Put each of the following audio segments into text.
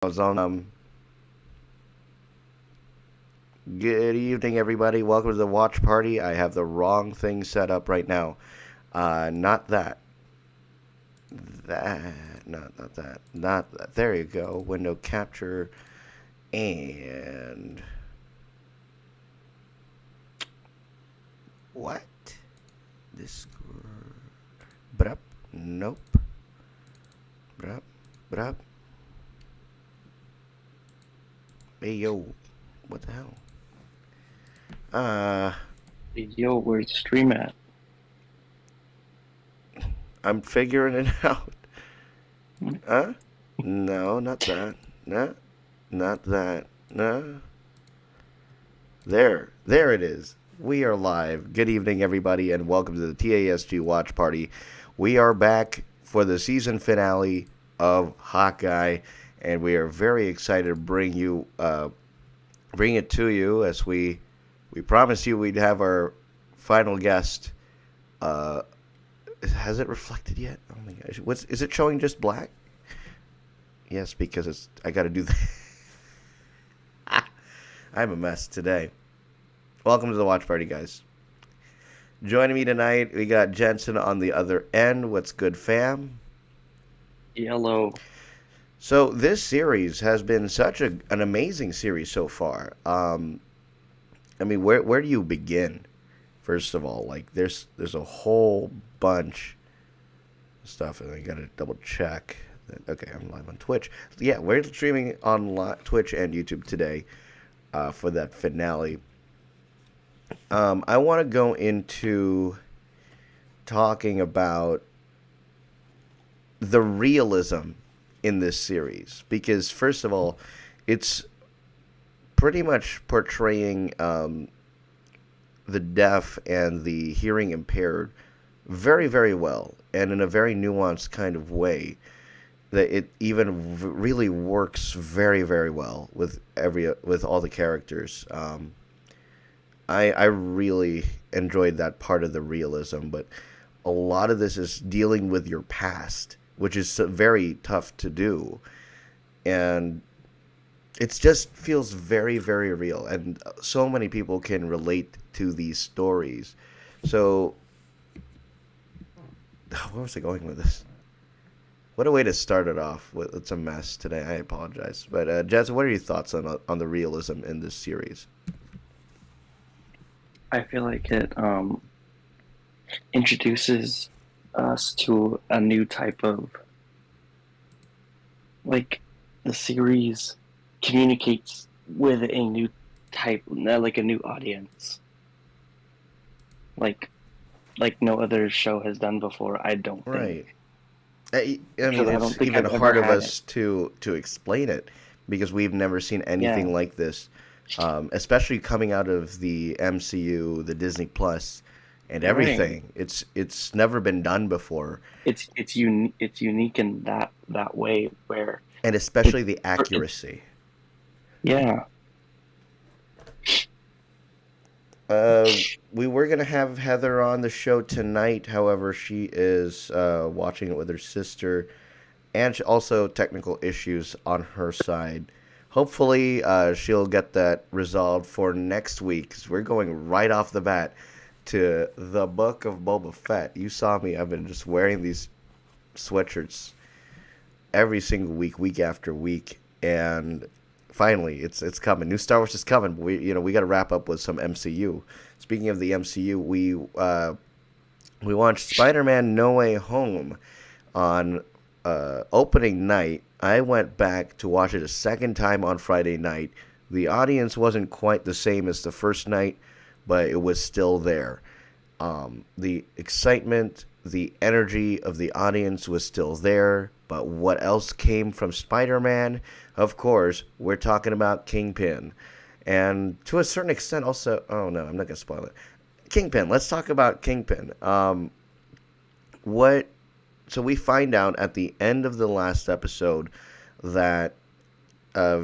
I was on. Good evening, everybody. Welcome to the watch party. I have the wrong thing set up right now. Not that. That. Not that. Not that. There you go. Window capture and what? Discord. Brup. Nope. Brup. Brup. Hey yo. What the hell? Yo, where's the stream at? I'm figuring it out. Huh? No, not that. No, not that. No. There it is. We are live. Good evening, everybody, and welcome to the TASG watch party. We are back for the season finale of Hawkeye, and we are very excited to bring it to you as we promised you we'd have our final guest. Has it reflected yet? Oh my gosh, is it showing just black? Yes, because I got to do that. I'm a mess today. Welcome to the watch party, guys. Joining me tonight, we got Jensen on the other end. What's good, fam? Yellow. So this series has been such an amazing series so far. I mean, where do you begin? First of all, like there's a whole bunch of stuff, and I gotta double check. Okay, I'm live on Twitch. Yeah, we're streaming on Twitch and YouTube today for that finale. I want to go into talking about the realism in this series because, first of all, it's pretty much portraying the deaf and the hearing impaired very, very well and in a very nuanced kind of way that it even really works very, very well with all the characters. I really enjoyed that part of the realism, but a lot of this is dealing with your past, which is very tough to do, and it just feels very, very real, and so many people can relate to these stories. So, where was I going with this? What a way to start it off. It's a mess today. I apologize, but Jazz, what are your thoughts on the realism in this series? I feel like it introduces us to a new type of, like, the series communicates with a new type, like a new audience, like no other show has done before. I don't Right. think. I mean, Because I don't it's think even I've ever hard of had it. us to explain it because we've never seen Yeah, anything like this, especially coming out of the MCU, the Disney Plus, and right. everything. It's never been done before, It's unique in that way where and it especially the it's accuracy. yeah. Uh, we were gonna have Heather on the show tonight. However, she is watching it with her sister, and also technical issues on her side. Hopefully, she'll get that resolved for next week. 'Cause we're going right off the bat to the Book of Boba Fett. You saw me. I've been just wearing these sweatshirts every single week, week after week, and finally, it's coming. New Star Wars is coming. We got to wrap up with some MCU. Speaking of the MCU, we watched Spider-Man: No Way Home on opening night. I went back to watch it a second time on Friday night. The audience wasn't quite the same as the first night, but it was still there. The excitement, the energy of the audience was still there. But what else came from Spider Man? Of course, we're talking about Kingpin. And to a certain extent, also, oh no, I'm not going to spoil it. Kingpin, let's talk about Kingpin. What so we find out at the end of the last episode that uh,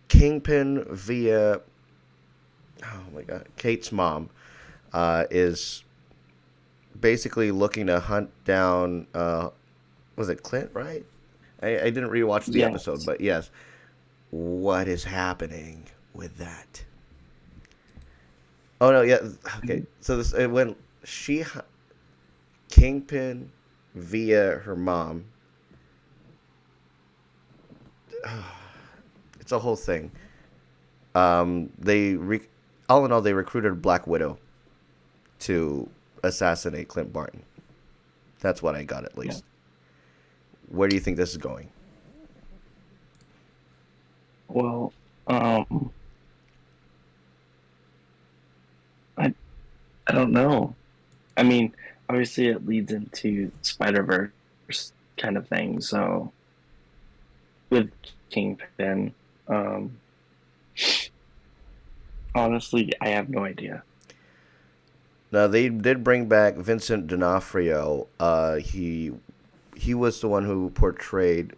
Kingpin via oh my god, Kate's mom is basically looking to hunt down was it Clint, right? I didn't rewatch the episode, Yes. but yes, what is happening with that? Oh no, yeah. Okay, so this it went. She Kingpin via her mom. It's a whole thing. They all in all they recruited Black Widow to assassinate Clint Barton. That's what I got at Yeah. least. Where do you think this is going? Well, um, I I don't know. I mean, obviously it leads into Spider Verse kind of thing. So with Kingpin, um, honestly, I have no idea. Now they did bring back Vincent D'Onofrio. He was the one who portrayed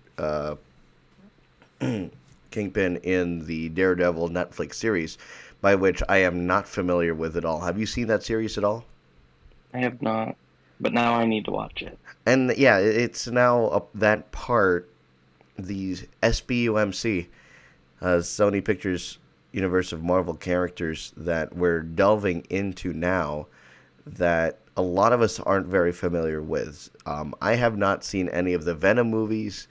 Kingpin in the Daredevil Netflix series, by which I am not familiar with at all. Have you seen that series at all? I have not, but now I need to watch it. And yeah, it's now that part, the SBUMC, Sony Pictures Universe of Marvel characters that we're delving into now that a lot of us aren't very familiar with. I have not seen any of the Venom movies.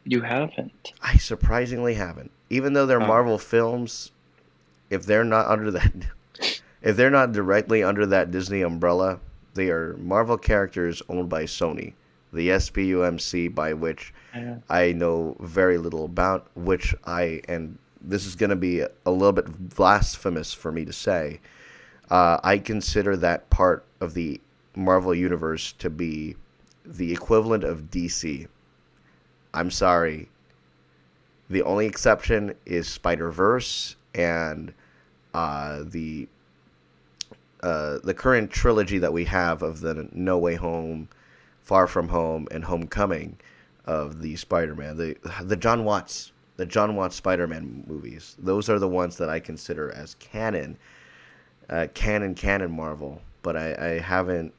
You haven't? I surprisingly haven't. Even though they're Oh, Marvel films, if they're not under that, if they're not directly under that Disney umbrella, they are Marvel characters owned by Sony, the SPUMC, by which yeah. I know very little about. Which and this is going to be a little bit blasphemous for me to say. I consider that part of the Marvel universe to be the equivalent of DC. I'm sorry. The only exception is Spider Verse and the the current trilogy that we have of the No Way Home, Far From Home, and Homecoming of the Spider-Man, the John Watts Spider-Man movies. Those are the ones that I consider as canon, canon Marvel. But I haven't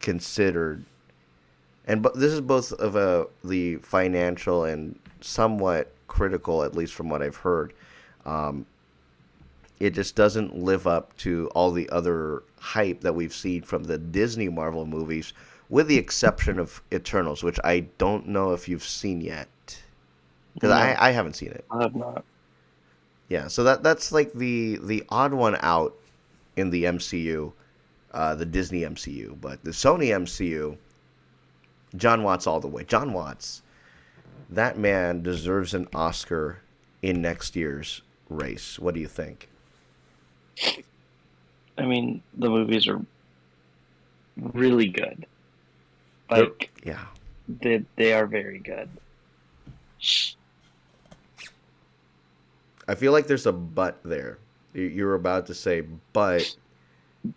considered, but this is both of the financial and somewhat critical, at least from what I've heard. Um, it just doesn't live up to all the other hype that we've seen from the Disney Marvel movies, with the exception of Eternals, which I don't know if you've seen yet, because No, I haven't seen it. I have not. Yeah, so that's like the odd one out in the MCU, the Disney MCU, but the Sony MCU, John Watts all the way. John Watts, that man deserves an Oscar in next year's race. What do you think? I mean, the movies are really good. Like Yeah. they are very good. I feel like there's a but there. You're about to say but.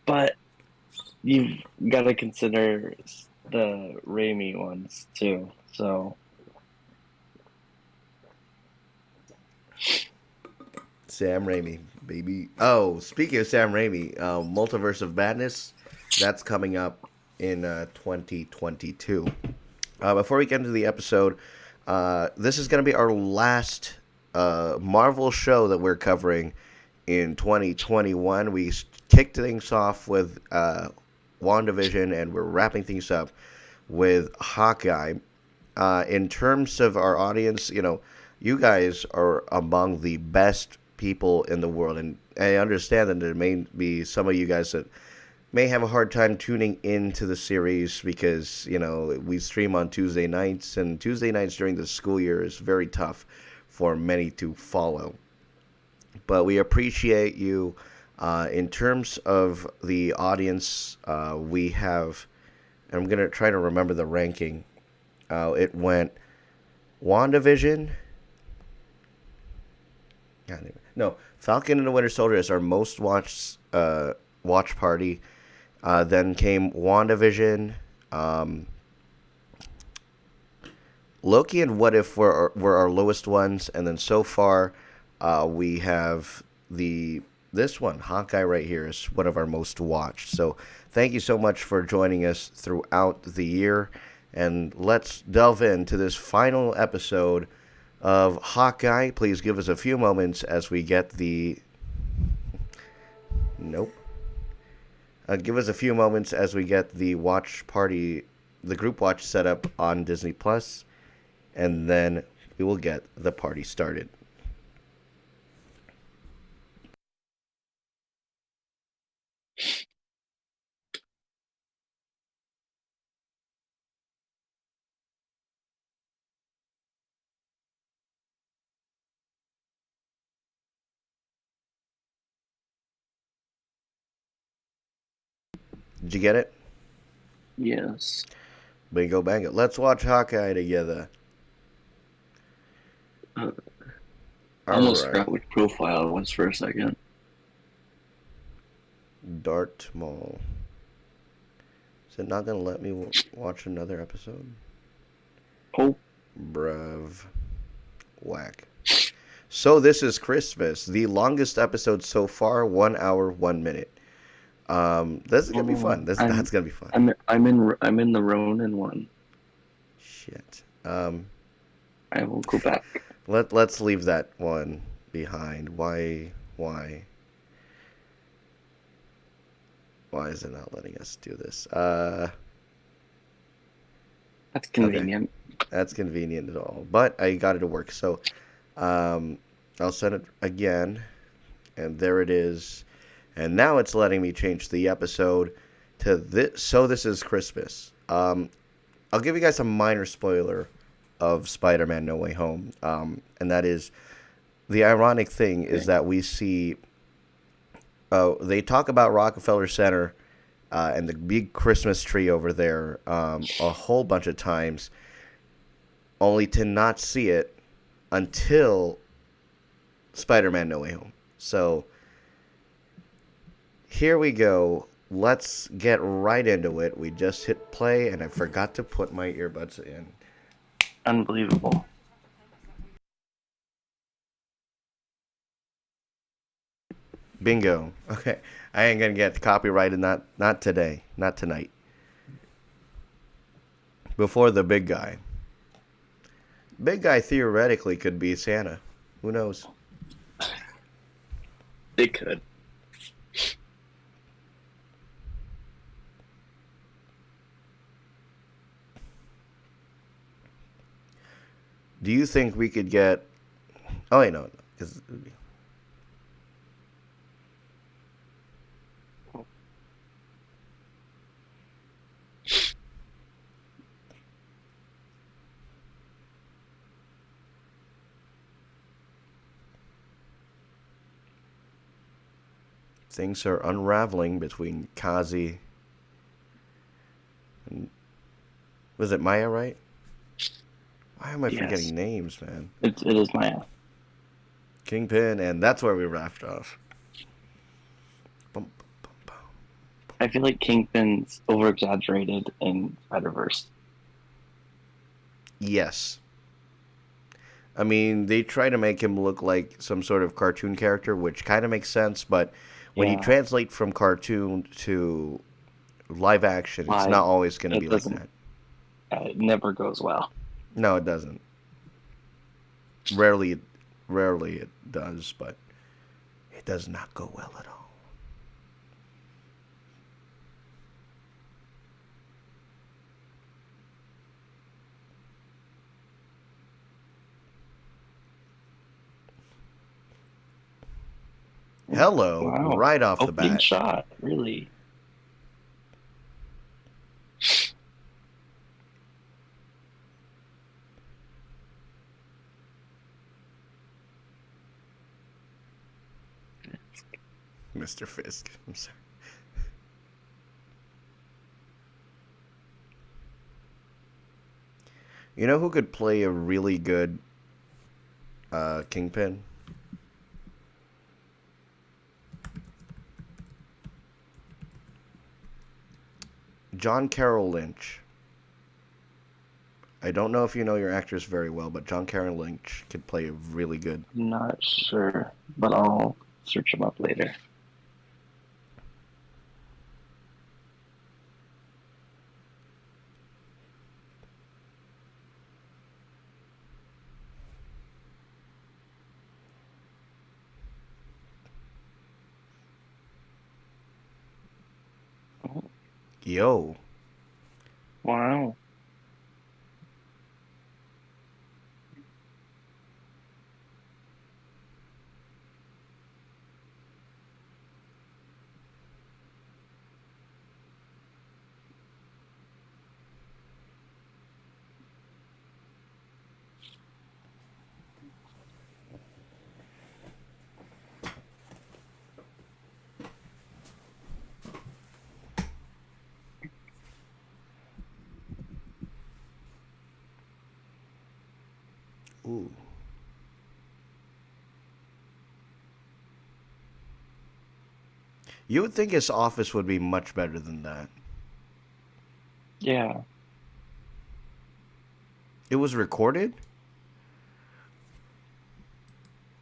But you've got to consider the Raimi ones too. So Sam Raimi, baby. Oh, speaking of Sam Raimi, Multiverse of Madness, that's coming up in 2022. Before we get into the episode, this is going to be our last Marvel show that we're covering in 2021. We kicked things off with WandaVision, and we're wrapping things up with Hawkeye. In terms of our audience, you guys are among the best people in the world, and I understand that there may be some of you guys that may have a hard time tuning into the series because we stream on Tuesday nights, and Tuesday nights during the school year is very tough for many to follow. But we appreciate you. In terms of the audience, we have, and I'm gonna try to remember the ranking. It went WandaVision. No, Falcon and the Winter Soldier is our most watched watch party. Then came WandaVision, Loki, and What If were our lowest ones, and then so far we have this one, Hawkeye, right here is one of our most watched. So thank you so much for joining us throughout the year, and let's delve into this final episode of Hawkeye. Please give us a few moments as we get the. Nope. Give us a few moments as we get the watch party, the group watch set up on Disney Plus, and then we will get the party started. Did you get it? Yes. Bingo bango. Let's watch Hawkeye together. I All almost right. forgot which profile it was for a second. Dart Mall. Is it not going to let me watch another episode? Oh. Bruv. Whack. So this is Christmas. The longest episode so far, 1 hour, 1 minute. This is gonna be fun. That's gonna be fun. I'm in the Ronin one. Shit. I will go back. Let's leave that one behind. Why is it not letting us do this? That's convenient. Okay. That's convenient at all. But I got it to work. So I'll send it again, and there it is. And now it's letting me change the episode to this. So this is Christmas. I'll give you guys a minor spoiler of Spider-Man No Way Home. And that is, the ironic thing is that we see, they talk about Rockefeller Center and the big Christmas tree over there a whole bunch of times, only to not see it until Spider-Man No Way Home. So here we go. Let's get right into it. We just hit play, and I forgot to put my earbuds in. Unbelievable. Bingo. Okay. I ain't gonna get copyrighted. Not today. Not tonight. Before the big guy. Big guy theoretically could be Santa. Who knows? They could. Do you think we could get? Oh wait, no, because things are unraveling between Kazi and, was it Maya, right? Why am I forgetting names, man? It is Maya. Kingpin, and that's where we left off. Bum, bum, bum. I feel like Kingpin's over-exaggerated in Spider-Verse. Yes. I mean, they try to make him look like some sort of cartoon character, which kind of makes sense, but when you translate from cartoon to live action, it's not always going to be like that. It never goes well. No, it doesn't. Rarely it does, but it does not go well at all. Hello, wow. Right off the bat. Shot, really. Mr. Fisk. I'm sorry. You know who could play a really good Kingpin? John Carroll Lynch. I don't know if you know your actors very well, but John Carroll Lynch could play a really good. Not sure, but I'll search him up later. Yo. Wow. Ooh. You would think his office would be much better than that. Yeah. It was recorded?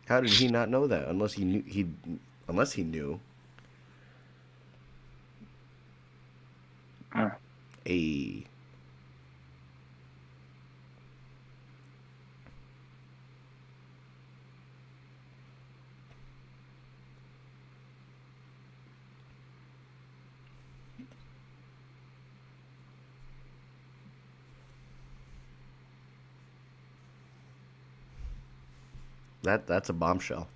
How did he not know that? Unless he knew. Uh, A that's a bombshell.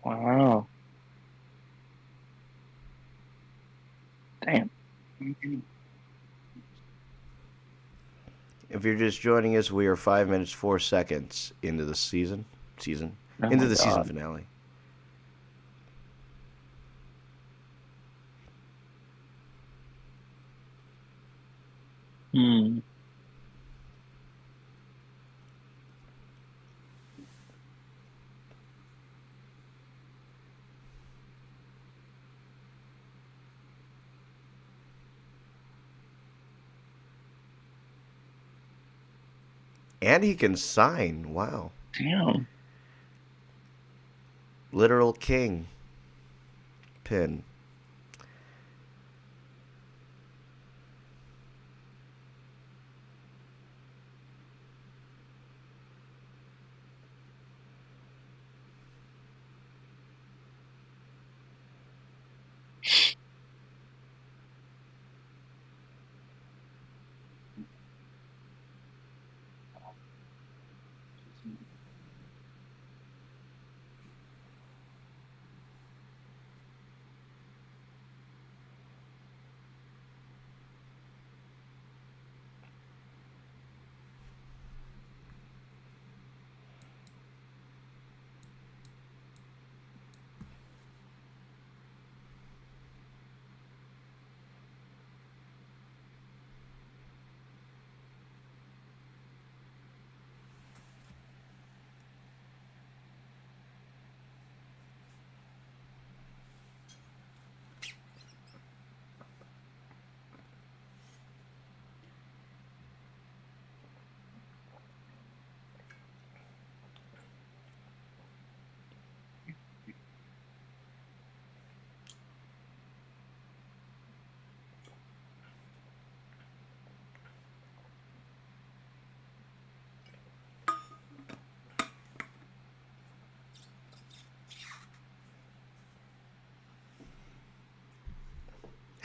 wow. Damn. If you're just joining us, we are 5 minutes 4 seconds into the season Oh into my the season god. finale. Hmm. And he can sign. Wow. Damn. Literal king pin.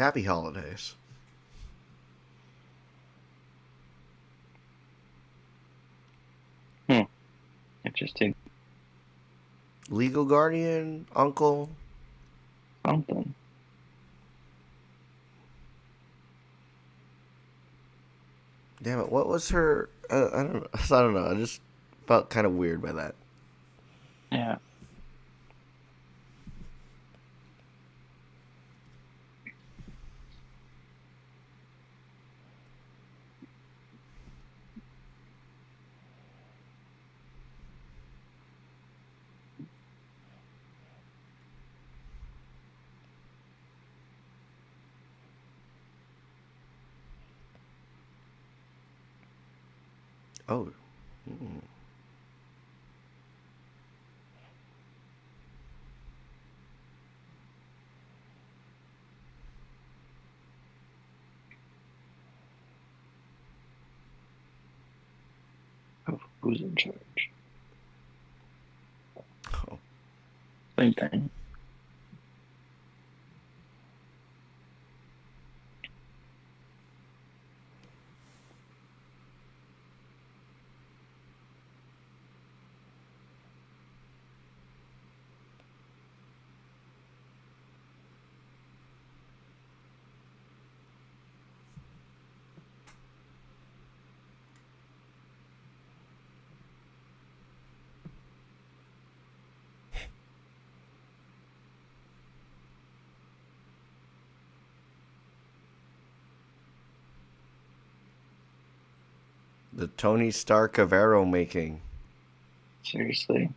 Happy holidays. Hmm. Interesting. Legal guardian, uncle. Something. Damn it! What was her? I don't. I don't know. I just felt kind of weird by that. Yeah. Oh. Mm. Oh, who's in charge? Oh. Same thing. The Tony Stark of arrow making. Seriously.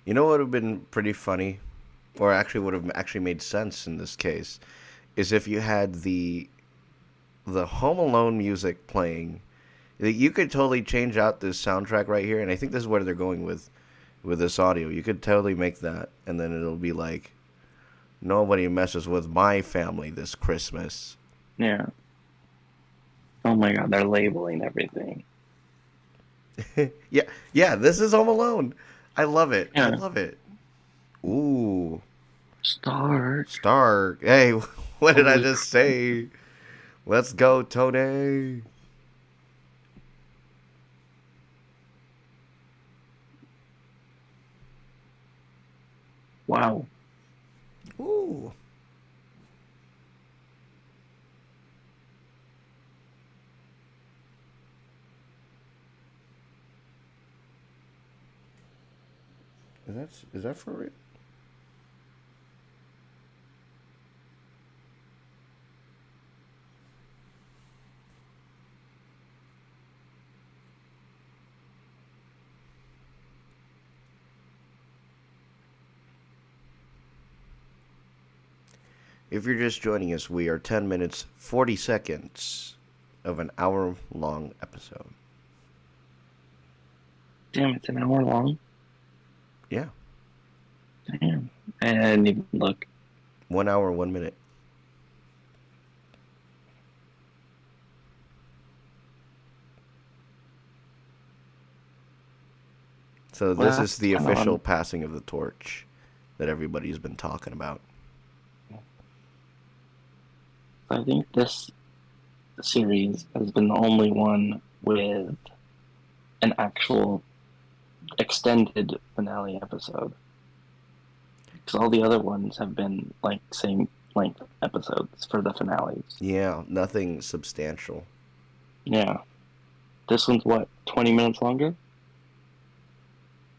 You know what would have been pretty funny, or actually would have actually made sense in this case, is if you had the Home Alone music playing. You could totally change out this soundtrack right here, and I think this is where they're going with this audio. You could totally make that, and then it'll be like, nobody messes with my family this Christmas. Yeah. Oh my god, they're labeling everything. Yeah, yeah, this is Home Alone. I love it. I Yeah. love it. Ooh, Stark. Stark. Hey, what did I Holy just crap. say? Let's go, Tony. Wow. Ooh. Is that for real? If you're just joining us, we are 10 minutes 40 seconds of an hour long episode. Damn, it's an hour long. Yeah. Damn. I didn't even look. 1 hour, 1 minute. So this is Last the official on. passing of the torch that everybody's been talking about. I think this series has been the only one with an actual extended finale episode. Because all the other ones have been like same length episodes for the finales. Yeah, nothing substantial. Yeah. This one's what, 20 minutes longer?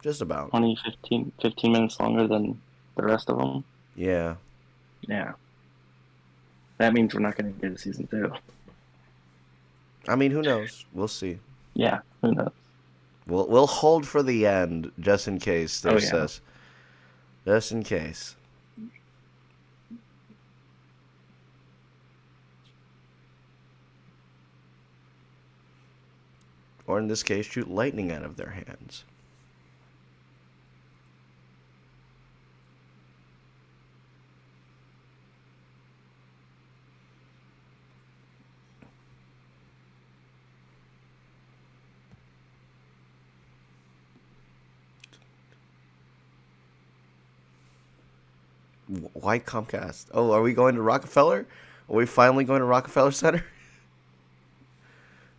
Just about. 20, 15 minutes longer than the rest of them? Yeah. Yeah. That means we're not going to get a season 2. I mean, who knows? We'll see. Yeah, who knows? We'll hold for the end just in case Oh, there's yeah. this. Just in case. Or in this case, shoot lightning out of their hands. Why Comcast? Oh, are we going to Rockefeller? Are we finally going to Rockefeller Center?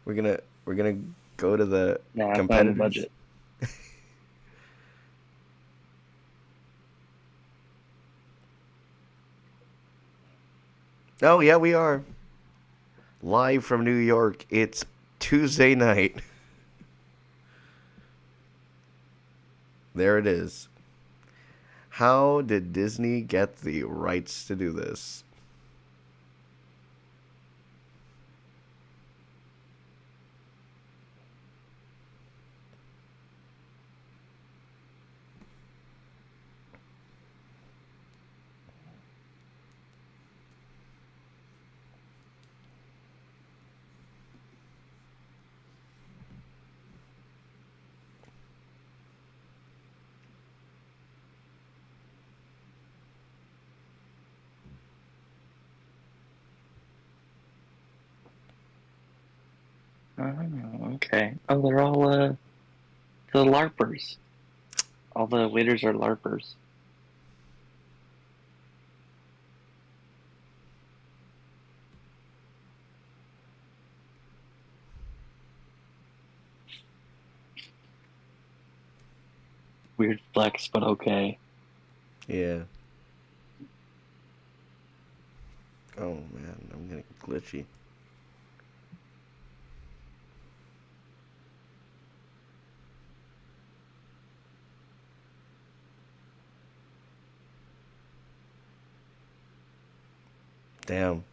We're gonna go to the Nah, it's not in the competitors. budget. Oh yeah, we are live from New York. It's Tuesday night. There it is. How did Disney get the rights to do this? Oh, okay. Oh, they're all the LARPers. All the waiters are LARPers. Weird flex, but okay. Yeah. Oh man, I'm getting glitchy. Damn.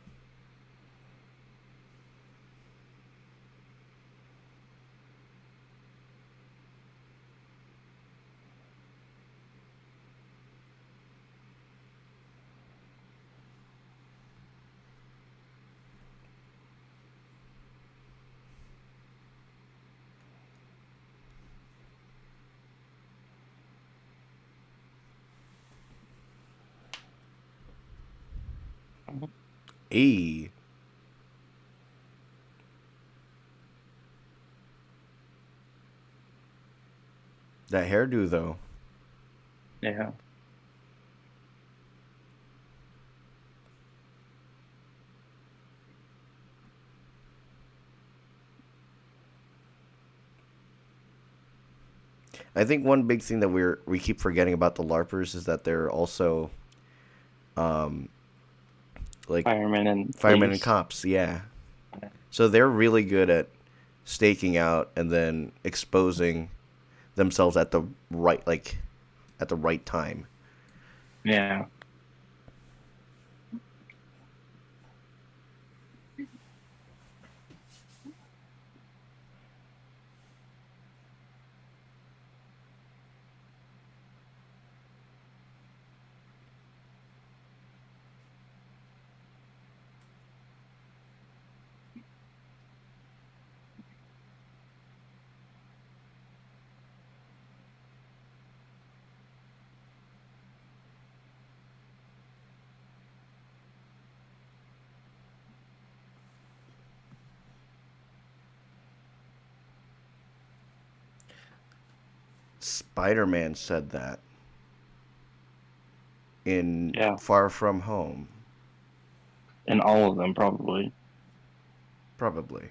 E. That hairdo though. Yeah. I think one big thing that we keep forgetting about the LARPers is that they're also um like Firemen and firemen and police. cops. Yeah. So they're really good at staking out and then exposing themselves at the right time. Yeah. Spider-Man said that in Yeah. Far From Home, And all of them probably. probably.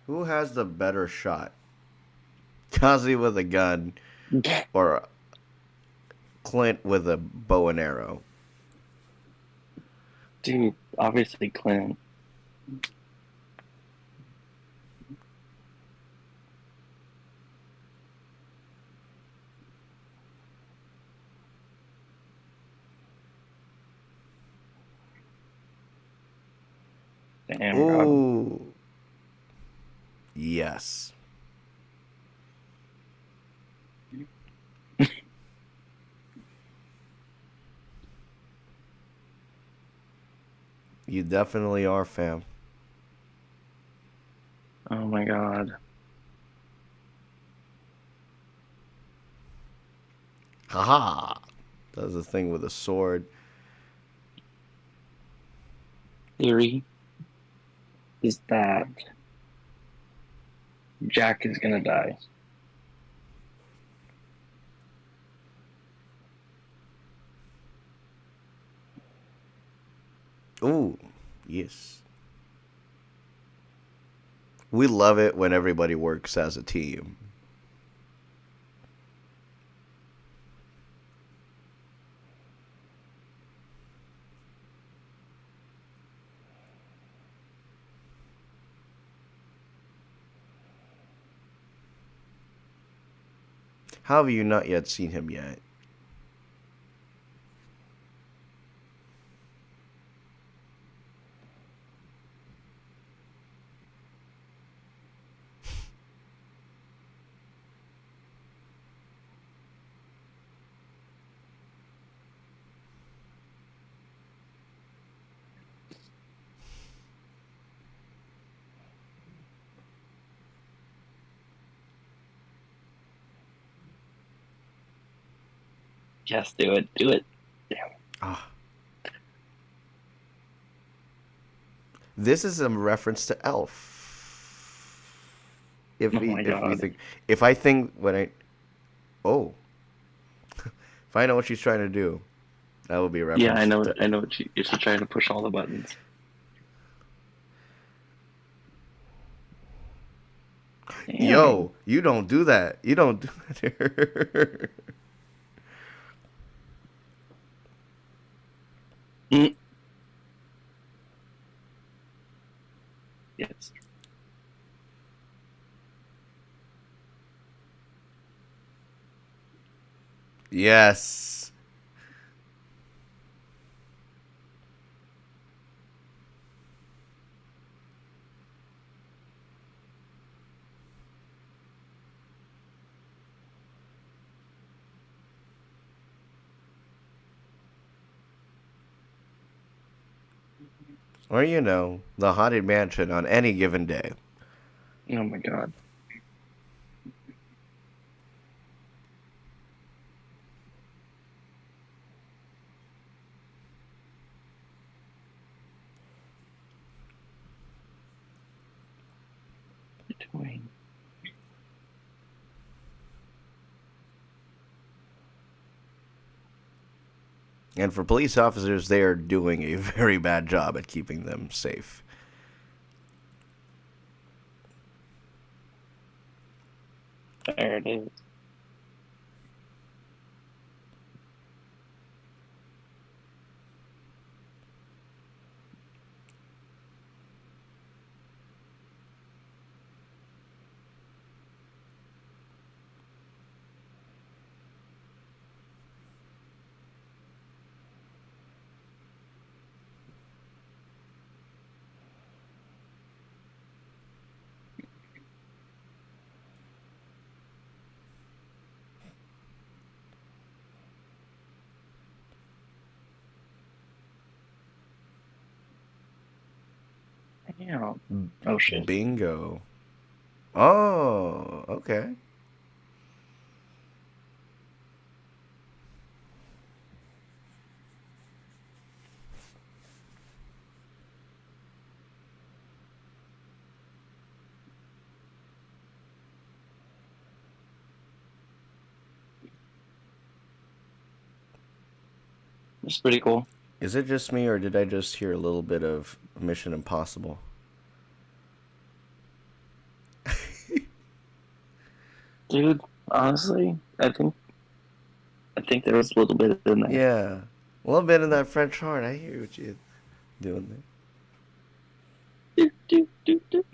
Who has the better shot? Kazi with a gun or Clint with a bow and arrow? Dude, obviously Clint. Damn God. Ooh. Yes. You definitely are, fam. Oh my God. Haha. Does a thing with a sword. Theory is that Jack is gonna die. Ooh. Yes. We love it when everybody works as a team. How have you not yet seen him yet? Yes, do it. Do it. Damn. Ah, this is a reference to Elf. Oh my If we god. think, if I think when I, oh, if I know what she's trying to do, that would be a Yeah, I reference know. to. I know what you're trying to push all the buttons. Damn. Yo, you don't do that. You don't do that. Mm. Yes. Yes. Or, you know, the Haunted Mansion on any given day. Oh my god. What are you doing? And for police officers, they are doing a very bad job at keeping them safe. There it is. Damn. Oh shit. Bingo. Oh, okay. It's pretty cool. Is it just me, or did I just hear a little bit of Mission Impossible? Dude, honestly, I think there was a little bit in there. Yeah. A little bit of that French horn. I hear what you're doing there. Do, do, do, do.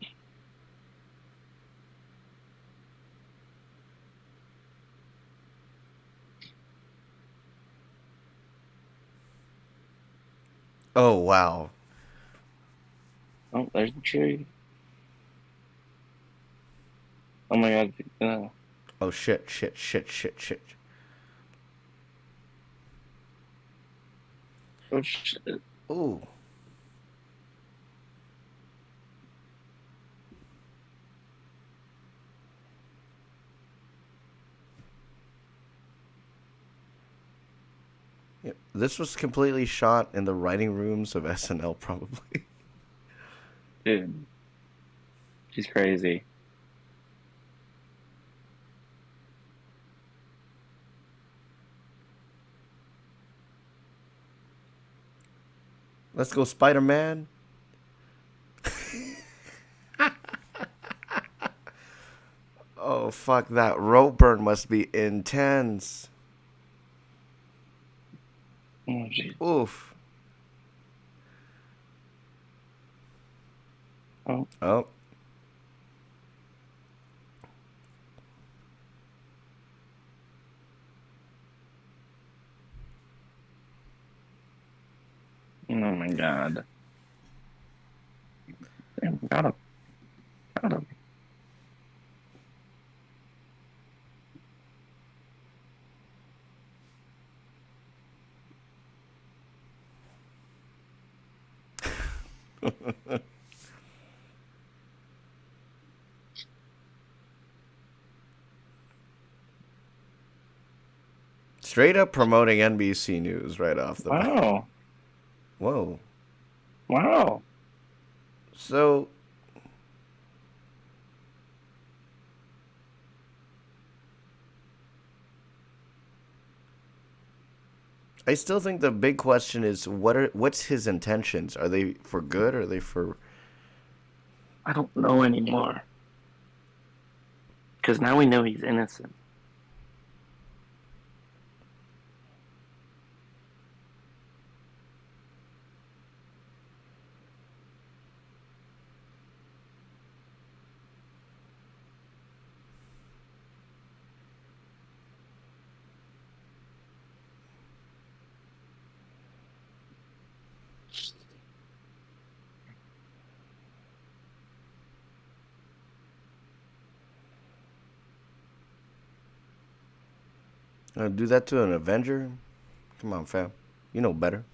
Oh, wow. Oh, there's the tree. Oh my god. Oh, shit, shit, shit, shit, shit. Oh shit. Ooh. Yep. This was completely shot in the writing rooms of SNL, probably. Dude, she's crazy. Let's go, Spider Man. Oh, fuck, that rope burn must be intense. Oh jeez. Oof. Oh, Oh, oh my god. Damn, got him. Got him. Straight up promoting NBC News right off the bat. Wow. Whoa. Wow. So, I still think the big question is what's his intentions? Are they for good or are they for I don't know anymore. Because now we know he's innocent. do that to an Avenger? Come on, fam. You know better.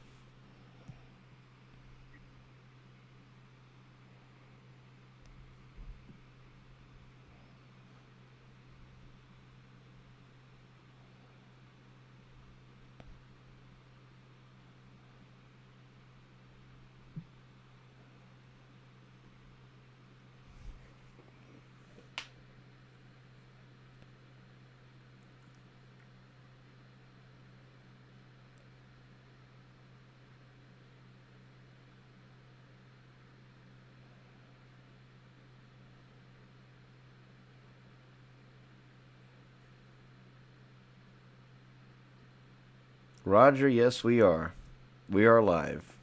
Roger, yes, we are. We are live.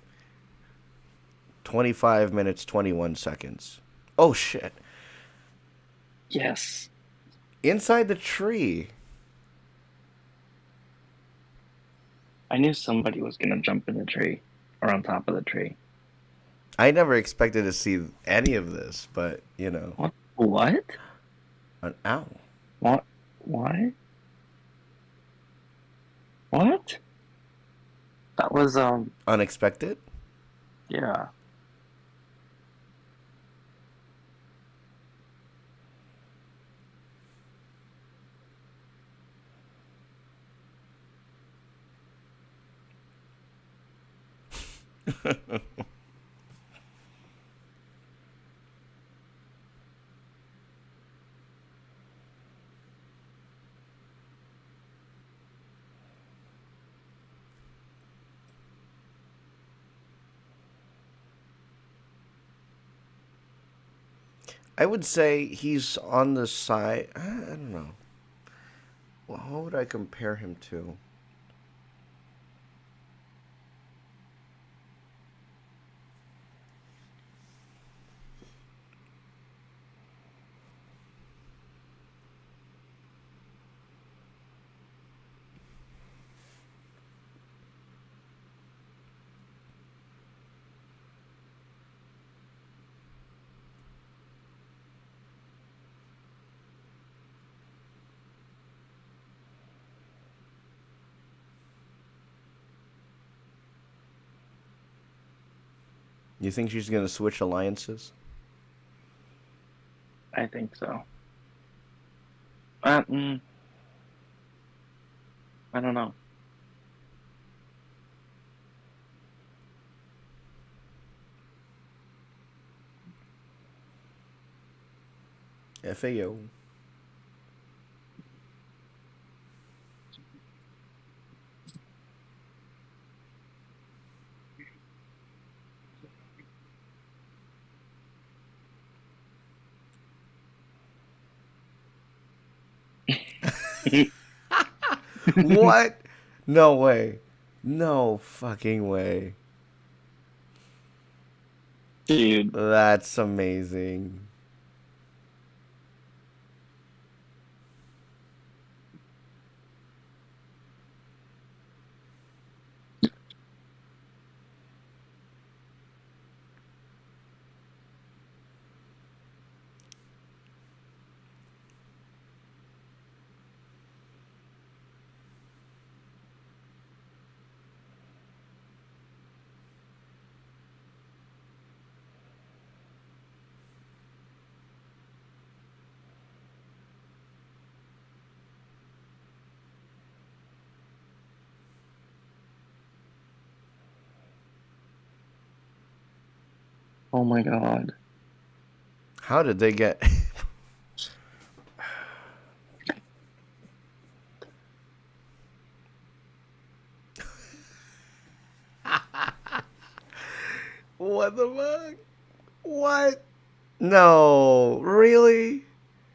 25 minutes, 21 seconds. Oh, shit. Yes. Inside the tree. I knew somebody was going to jump in the tree or on top of the tree. I never expected to see any of this, but, you know. What? What? An owl. What? Why? What? That was, Unexpected? yeah. I would say he's on the side. I don't know. Well, how would I compare him to? You think she's going to switch alliances? I think so. I don't know. FAO. What? No way. No fucking way. Dude, That's amazing. Oh my god. How did they get? What the fuck? What? No, really?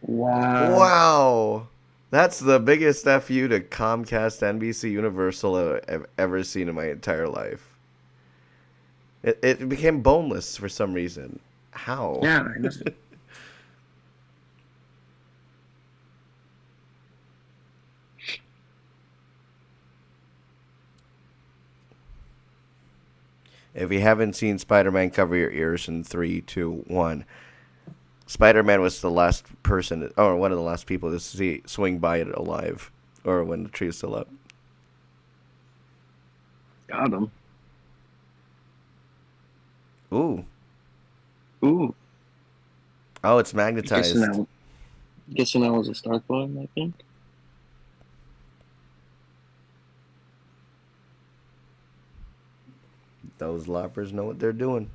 Wow. Wow. That's the biggest FU to Comcast NBC Universal I've ever seen in my entire life. It became boneless for some reason. How? Yeah, I know. If you haven't seen Spider Man, cover your ears in three, two, one. Spider Man was the last person, or one of the last people to see swing by it alive, or when the tree is still up. Got him. Ooh. Ooh. Oh, it's Guessing magnetized. that guessing that was a Stark button, I think. Those loppers know what they're doing.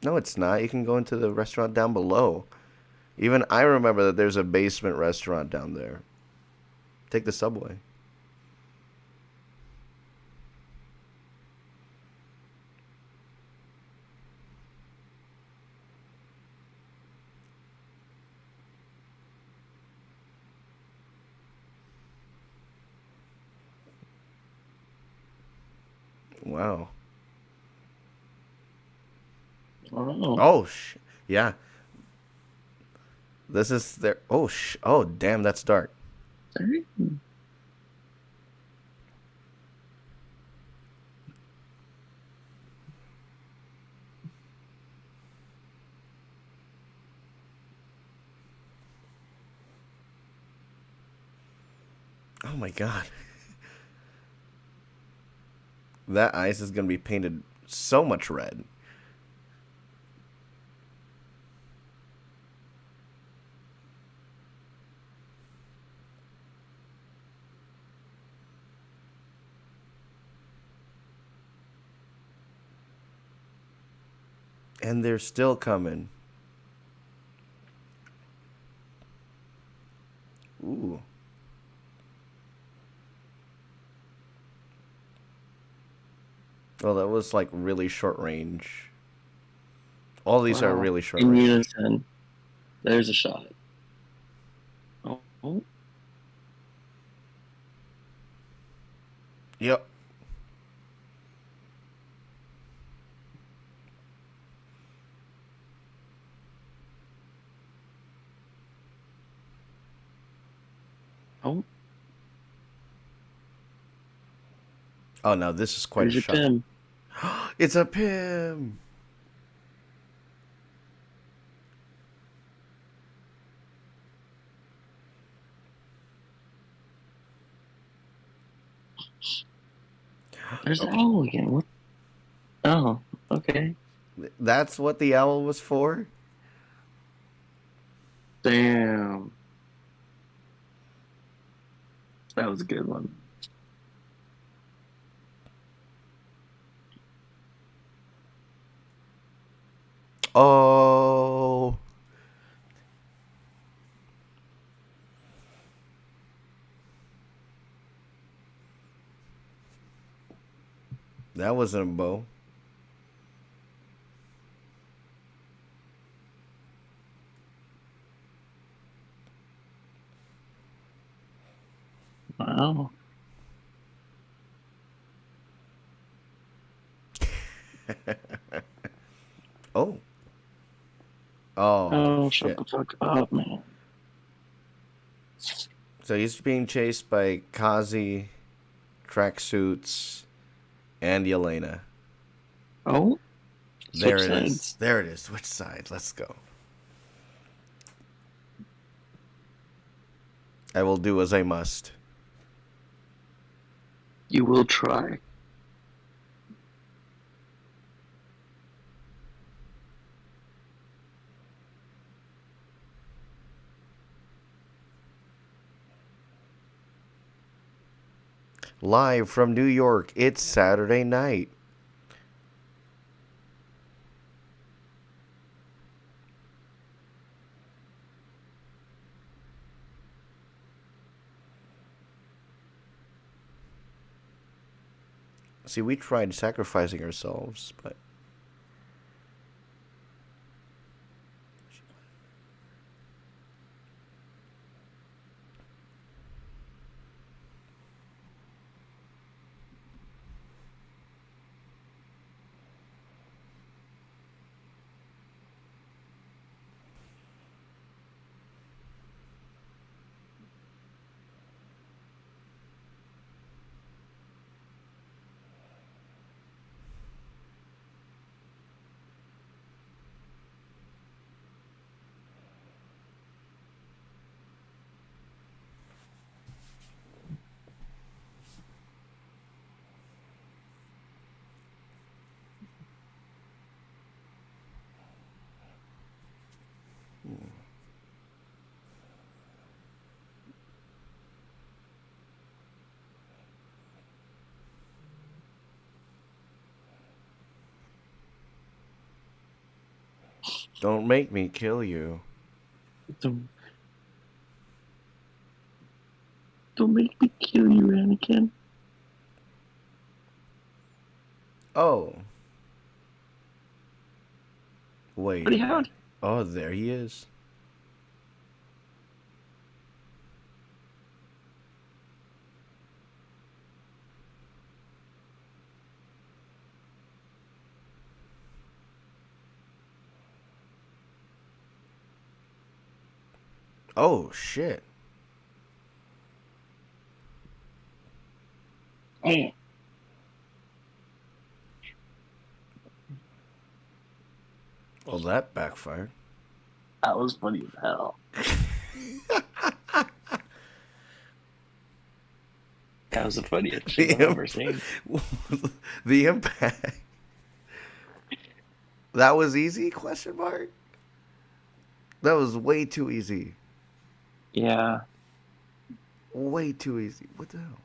No, it's not. You can go into the restaurant down below. Even I remember that there's a basement restaurant down there. Take the subway. Wow. Oh. Oh, yeah. This is their. Oh, oh, damn, that's dark. Sorry? Oh my god. That ice is gonna be painted so much red. And they're still coming. Ooh. Well, that was like really short range. All these are Wow. really short In range. unison. There's a shot. Oh. Yep. Oh. Oh no, this is quite a There's your shot. Pim. It's a Pim. There's the Oh, owl again. What? Oh. Okay. that's what the owl was for? Damn. That was a good one. Oh. That wasn't a bow. Wow. Oh. Oh, Oh, shut shit. the fuck up, man. So he's being chased by Kazi, tracksuits, and Yelena. Oh, There switch it is. sides. There it is. Which side? Let's go. I will do as I must. You will try. Live from New York, it's Saturday night. See, we tried sacrificing ourselves, but don't make me kill you. Don't, don't make me kill you, Anakin. Oh. Wait. Buddy Howdy. Oh, there he is. Oh, shit. Oh, Well, that backfired. that was funny as hell. That was the funniest shit I've ever seen. The impact. That was easy? Question mark. That was way too easy. Yeah. Way too easy. What the hell?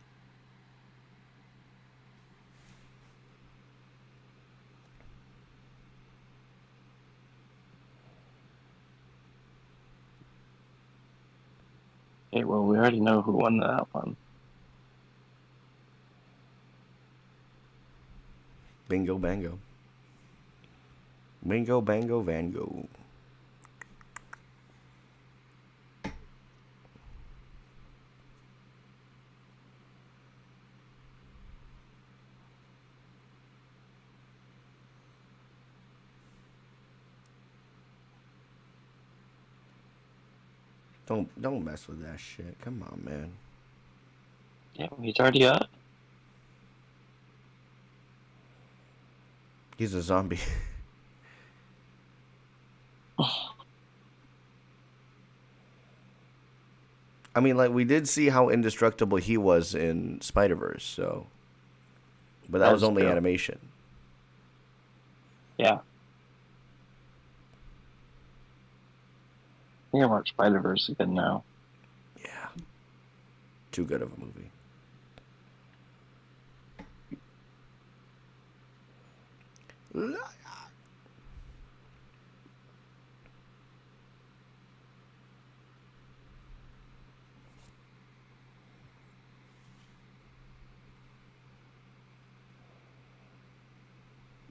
Okay, well, we already know who won that one. Bingo bango. Bingo bango van go. Don't mess with that shit. Come on, man. Yeah, he's already up. He's a zombie. I mean, like, we did see how indestructible he was in Spider-Verse, so. But that was That's only true. animation. Yeah. I think I watch Spider-Verse again now. Yeah. Too good of a movie.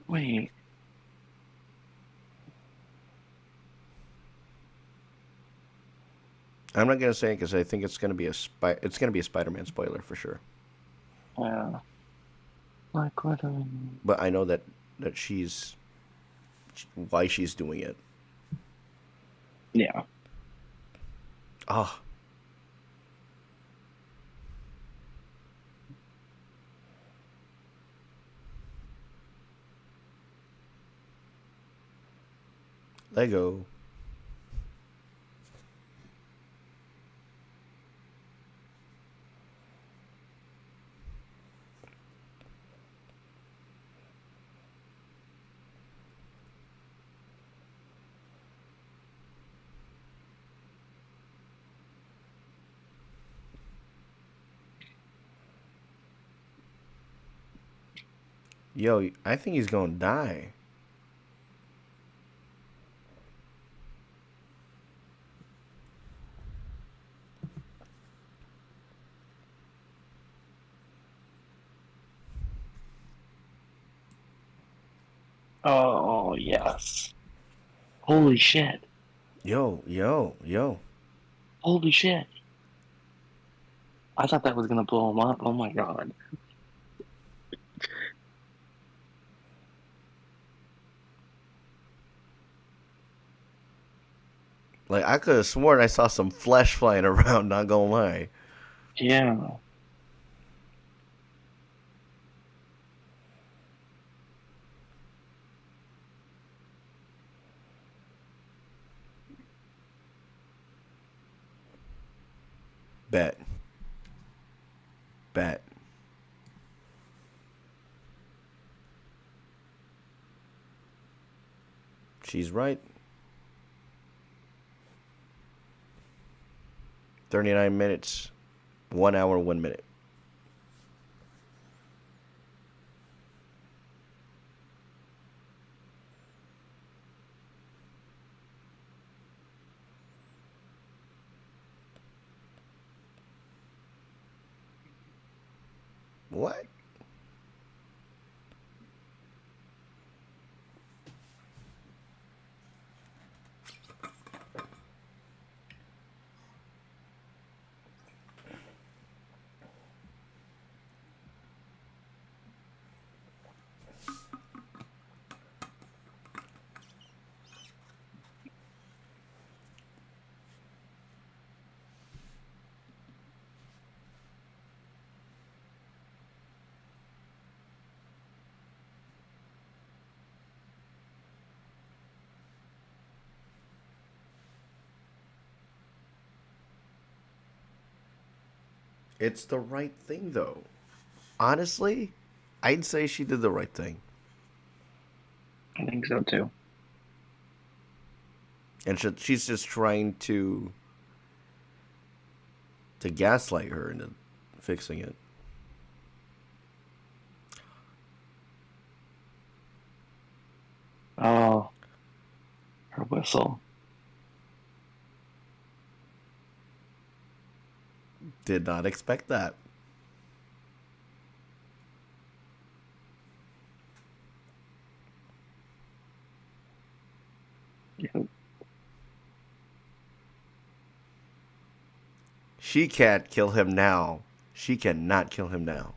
Wait. I'm not gonna say it because I think it's gonna be it's gonna be a Spider-Man spoiler for sure. Yeah. Like what? But I know that she's why she's doing it. Yeah. Ah, Lego. Yo, I think he's gonna die. Oh, yes. Holy shit. Yo, yo, yo. Holy shit. I thought that was gonna blow him up. Oh my god. Like I could have sworn I saw some flesh flying around. Not gonna lie. Yeah. Bet, bet. She's right. 39 minutes, 1 hour, 1 minute. What? It's the right thing, though. Honestly, I'd say she did the right thing. I think so too. And she's just trying to gaslight her into fixing it. Oh, her whistle. Did not expect that. Yeah. She can't kill him now. She cannot kill him now.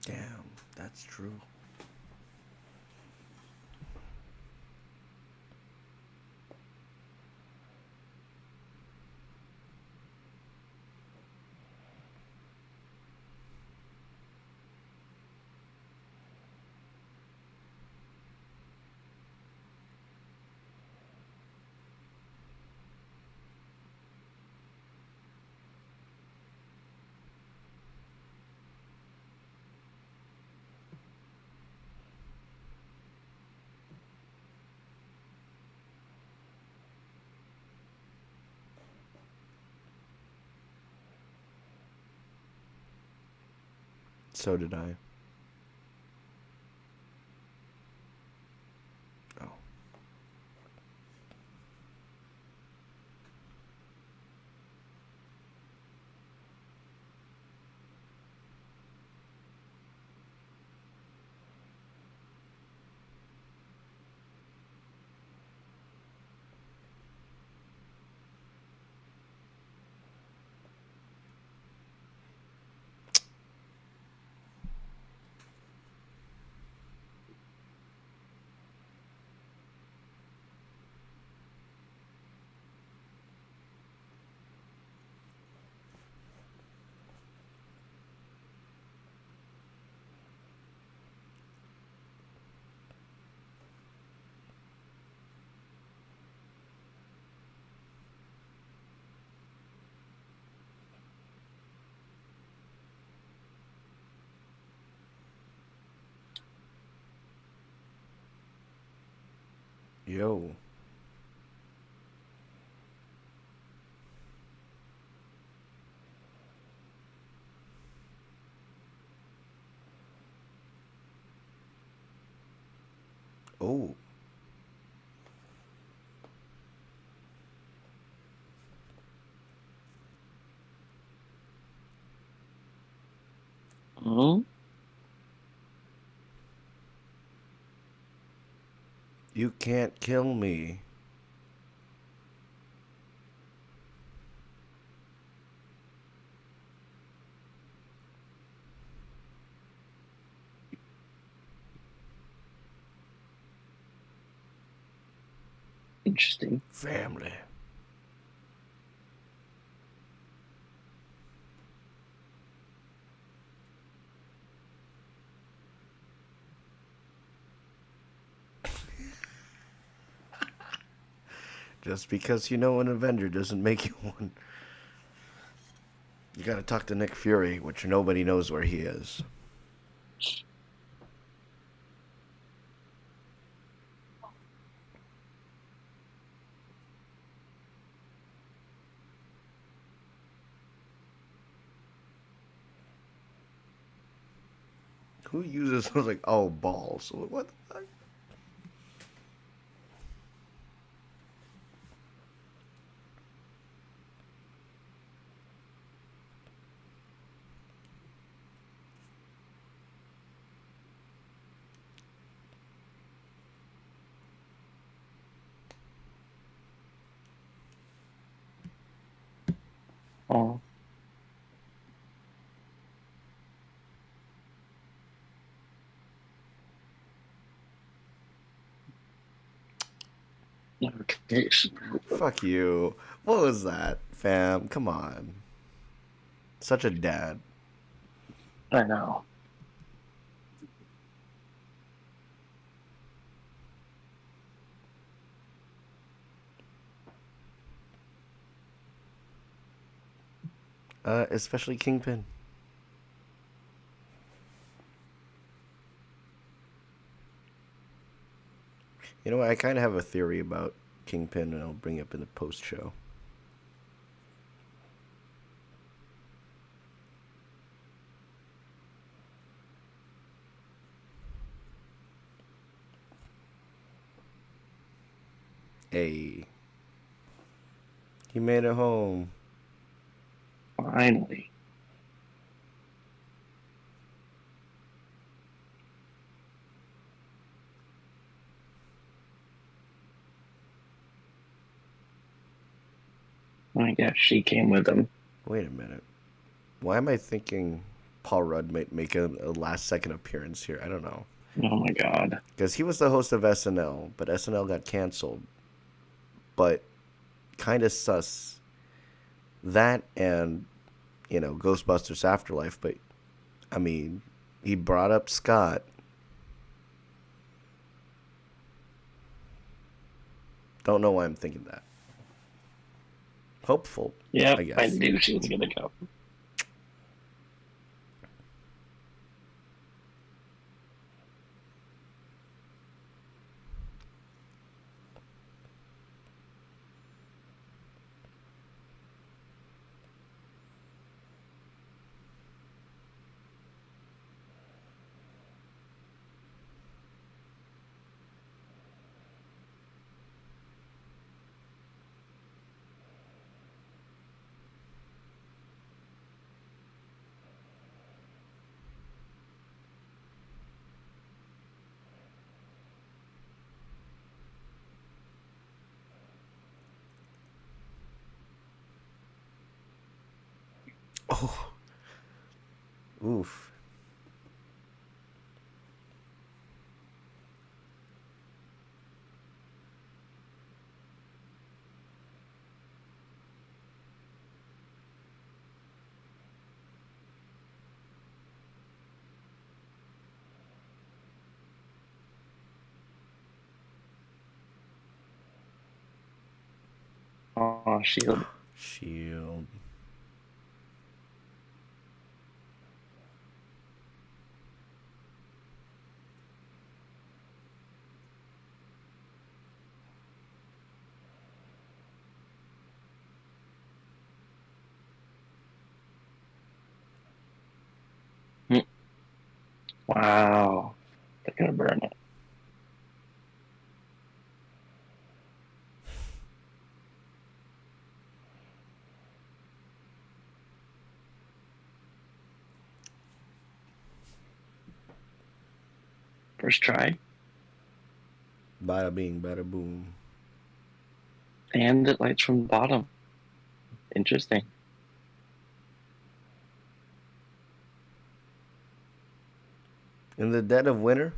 Damn, that's true. So did I. Oh. Yo. Oh. Hmm. You can't kill me. Interesting. Family. Just because you know an Avenger doesn't make you one. You gotta talk to Nick Fury, which nobody knows where he is. Who uses like oh balls? What the fuck? Oh, okay. Fuck you. What was that, fam? Come on. Such a dad. I know. Especially Kingpin. You know what? I kind of have a theory about Kingpin, and I'll bring it up in the post show. Hey, he made it home. Finally. I guess she came with him. Wait a minute. Why am I thinking Paul Rudd might make a last second appearance here? I don't know. Oh my god. Because he was the host of SNL, but SNL got canceled. But kind of sus. That and, Ghostbusters Afterlife. But, I mean, he brought up Scott. Don't know why I'm thinking that. Hopeful, Yep, I I guess. knew she was gonna come. Oh, oof. Oh, Shield. Shield. Wow. They're gonna burn it. First try. Bada bing, bada boom. And it lights from the bottom. Interesting. In the dead of winter,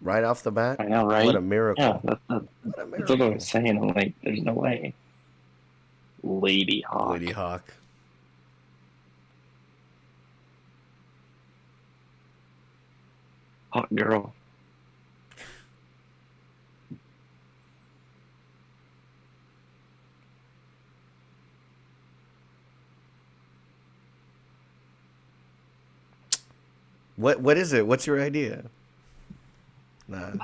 right off the bat. I know, What a right? Yeah, miracle! that's What a what I miracle! was saying. I'm like, there's no way. Lady Lady Hawk. Hawk. Hot girl. What is it? What's your idea? Nah.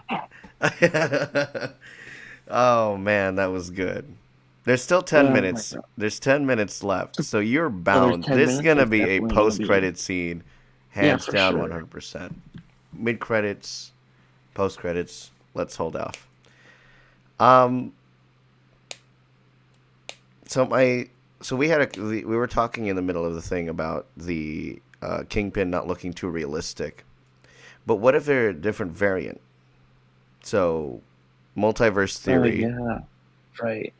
Oh man, that was good. There's still 10 Oh my minutes. god. There's 10 minutes left. So you're Oh, there's bound. 10 This is minutes? going to There's be a definitely going to be. post-credit scene, Yeah, hands for down sure. 100%. Mid-credits, post-credits, let's hold off. Um so we were talking in the middle of the thing about the Kingpin not looking too realistic. But what if they're a different variant? So multiverse Oh, theory, yeah. Right.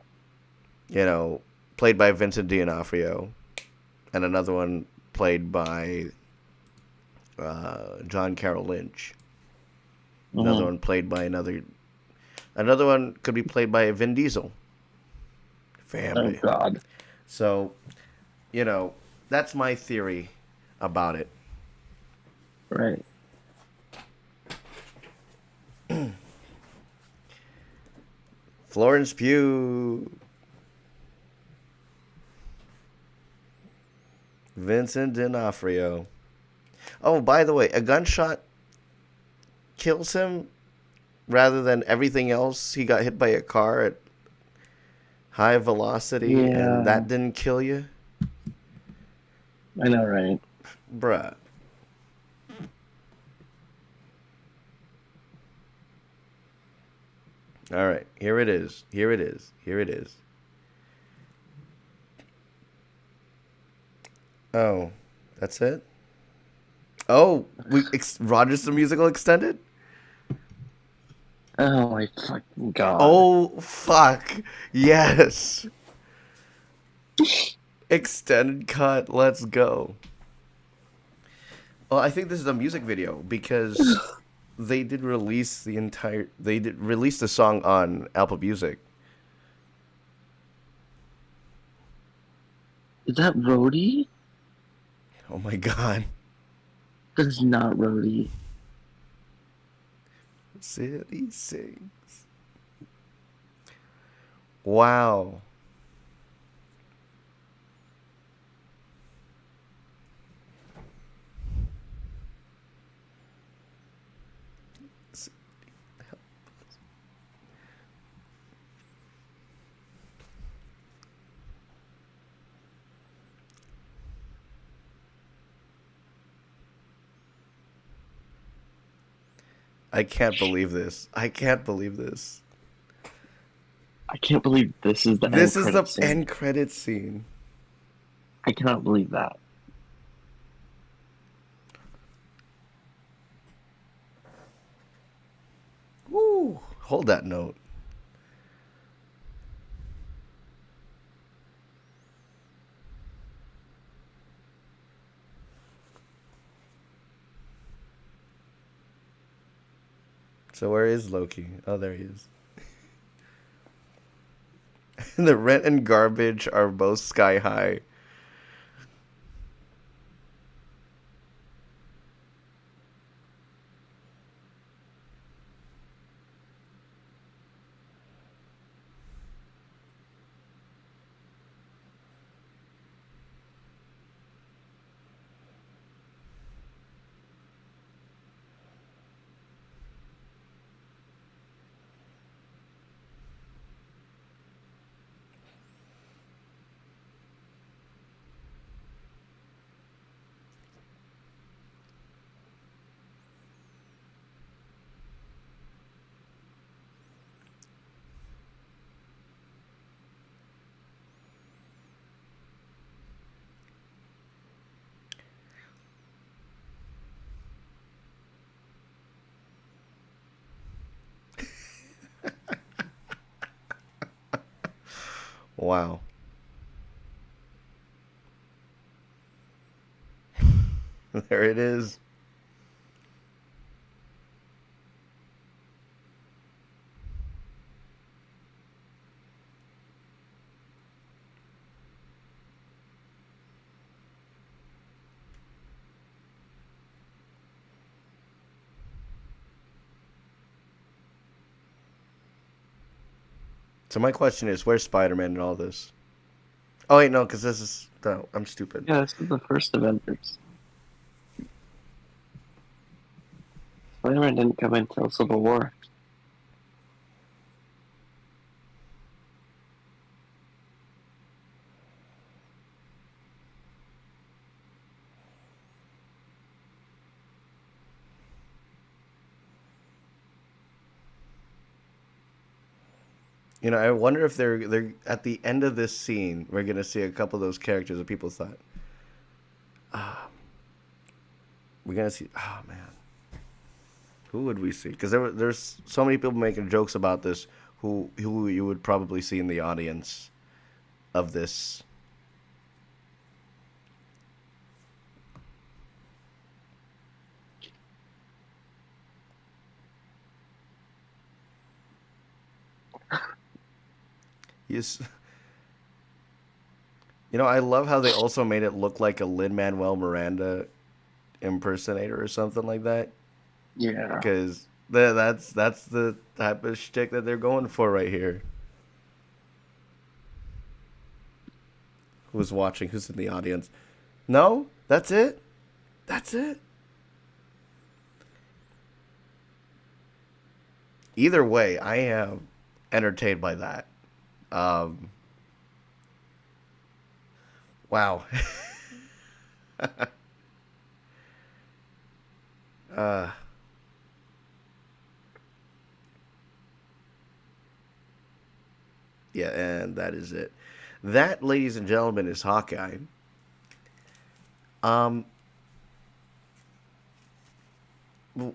you know, played by Vincent D'Onofrio, and another one played by John Carroll Lynch. Another Mm-hmm. one played by another one could be played by Vin Diesel. Oh, Family. God. So, that's my theory about it. Right. Florence Pugh. Vincent D'Onofrio. Oh, by the way, a gunshot kills him rather than everything else. He got hit by a car at high velocity, and Yeah. that didn't kill you? I know, right? Bruh. All right, here it is. Here it is. Here it is. Oh, that's it? Oh, Rogers the Musical extended? Oh, my fucking God. Oh, fuck. Yes. Extended cut. Let's go. Well, I think this is a music video because they did release the song on Apple Music. Is that Rhodey? Oh my god. That is not Rhodey. City sings. Wow. I can't believe this. I can't believe this. I can't believe this is the end This is the credit scene. end credit scene. I cannot believe that. Woo! Hold that note. So where is Loki? Oh, there he is. The rent and garbage are both sky high. Wow. There it is. So my question is, where's Spider-Man in all this? Oh wait, no, because this is no, I'm stupid. Yeah, this is the first Avengers. Spider-Man didn't come until Civil War. You know, I wonder if they're at the end of this scene, we're gonna see a couple of those characters that people thought, we're gonna see. Oh man, who would we see? Because there's so many people making jokes about this. Who you would probably see in the audience of this. Yes. You know, I love how they also made it look like a Lin Manuel Miranda impersonator or something like that. Yeah. Because that's the type of shtick that they're going for right here. Who's watching? Who's in the audience? No, that's it. That's it. Either way, I am entertained by that. Um, wow. uh, yeah, and that is it. That, ladies and gentlemen, is Hawkeye. Um,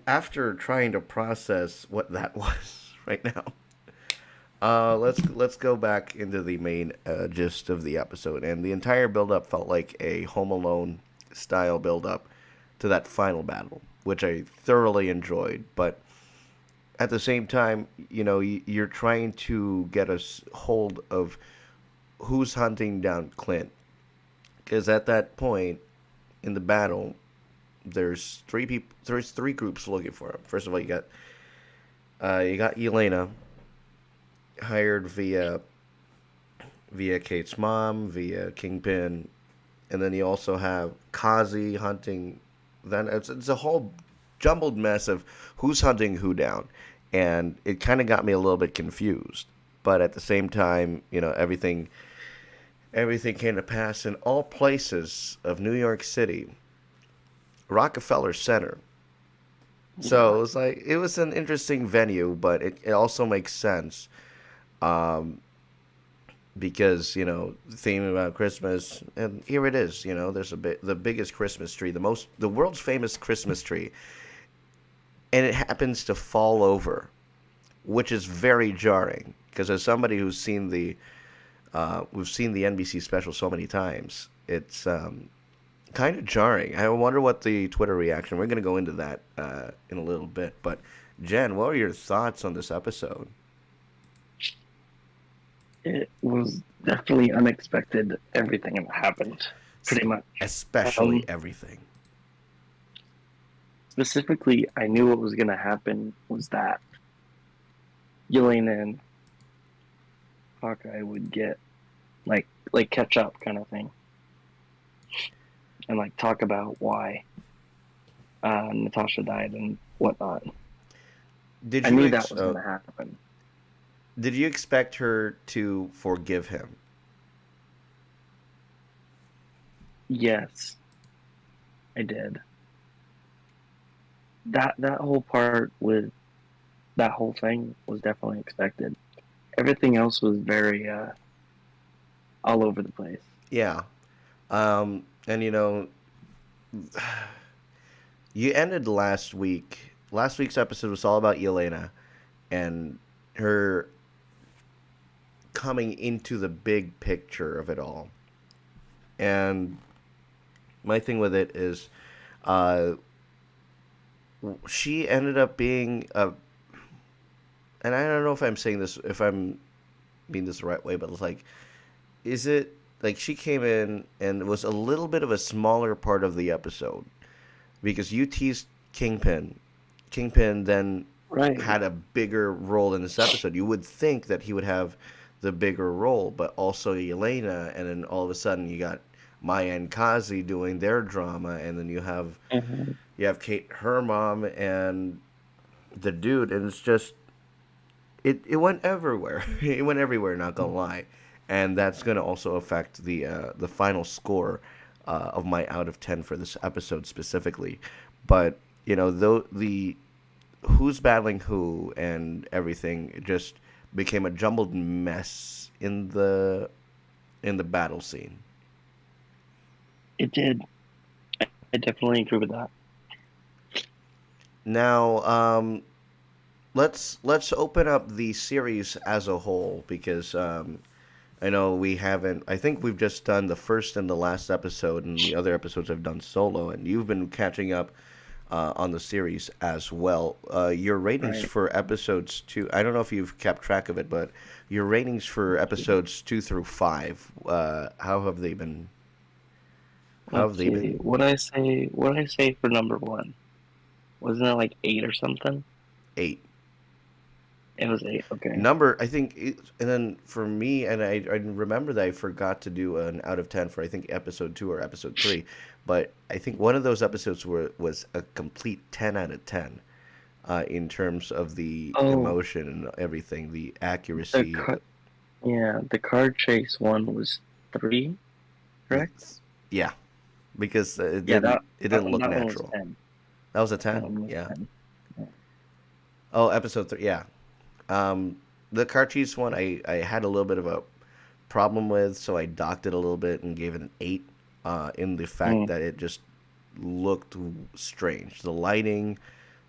After trying to process what that was right now, let's go back into the main gist of the episode, and the entire build up felt like a Home Alone style build up to that final battle, which I thoroughly enjoyed. But at the same time, you know, you're trying to get a hold of who's hunting down Clint, because at that point in the battle, there's three people, there's three groups looking for him. First of all, you got Elena hired via Kate's mom, via Kingpin, and then you also have Kazi hunting. Then it's a whole jumbled mess of who's hunting who down, and it kind of got me a little bit confused. But at the same time, you know, everything came to pass in all places of New York City, Rockefeller Center. So Yeah. it was an interesting venue, but it also makes sense. Um, because you know theme about Christmas, and here it is. You know, there's the biggest Christmas tree, the world's famous Christmas tree, and it happens to fall over, which is very jarring. Because as somebody who's seen we've seen the NBC special so many times, it's kind of jarring. I wonder what the Twitter reaction. We're gonna go into that in a little bit, but Jen, what are your thoughts on this episode? It was definitely unexpected, everything that happened, pretty much. Especially Um, everything. Specifically, I knew what was going to happen was that Yelena and Hawkeye would get like catch up kind of thing, and like talk about why Natasha died and whatnot. Did I you knew that was going to happen. did you expect her to forgive him? Yes, I did. That whole part with that whole thing was definitely expected. Everything else was very all over the place. Yeah. And you know, you ended last week. Last week's episode was all about Yelena and her coming into the big picture of it all. And my thing with it is, uh, she ended up being a, and I don't know if I'm saying this, if I'm being this the right way, but it's like, is it like she came in and was a little bit of a smaller part of the episode because you teased Kingpin. Kingpin then Right. had a bigger role in this episode. You would think that he would have the bigger role, but also Elena, and then all of a sudden you got Maya and Kazi doing their drama, and then Hmm. you have Kate, her mom, and the dude, and it's just it went everywhere. It went everywhere. Not gonna lie, and that's gonna also affect the final score of my out of 10 for this episode specifically. But though the who's battling who and everything just became a jumbled mess in the battle scene. It did. I definitely agree with that. Now, let's open up the series as a whole because I know we haven't. I think we've just done the first and the last episode, and the other episodes I've done solo. And you've been catching up on the series as well. Your ratings Right. for episodes two. I don't know if you've kept track of it, but your ratings for episodes 2 through 5. How have they been? How have Let's they see. been? What I say for number one? Wasn't it like 8 or something? 8. It was 8. Okay. Number, I think, and then for me, and I remember that I forgot to do an out of 10 for I think episode 2 or episode 3, but I think one of those episodes was a complete 10 out of 10 in terms of the Oh, emotion and everything, the the accuracy. car. Yeah, the car chase one was 3, correct? Yeah, because Yeah, it didn't look that one was natural. 10. That was a That 10. one was Yeah. 10. Yeah. Oh, episode 3. Yeah. The Cartiz one, I had a little bit of a problem with, so I docked it a little bit and gave it an 8. In the fact Mm. that it just looked strange. The lighting,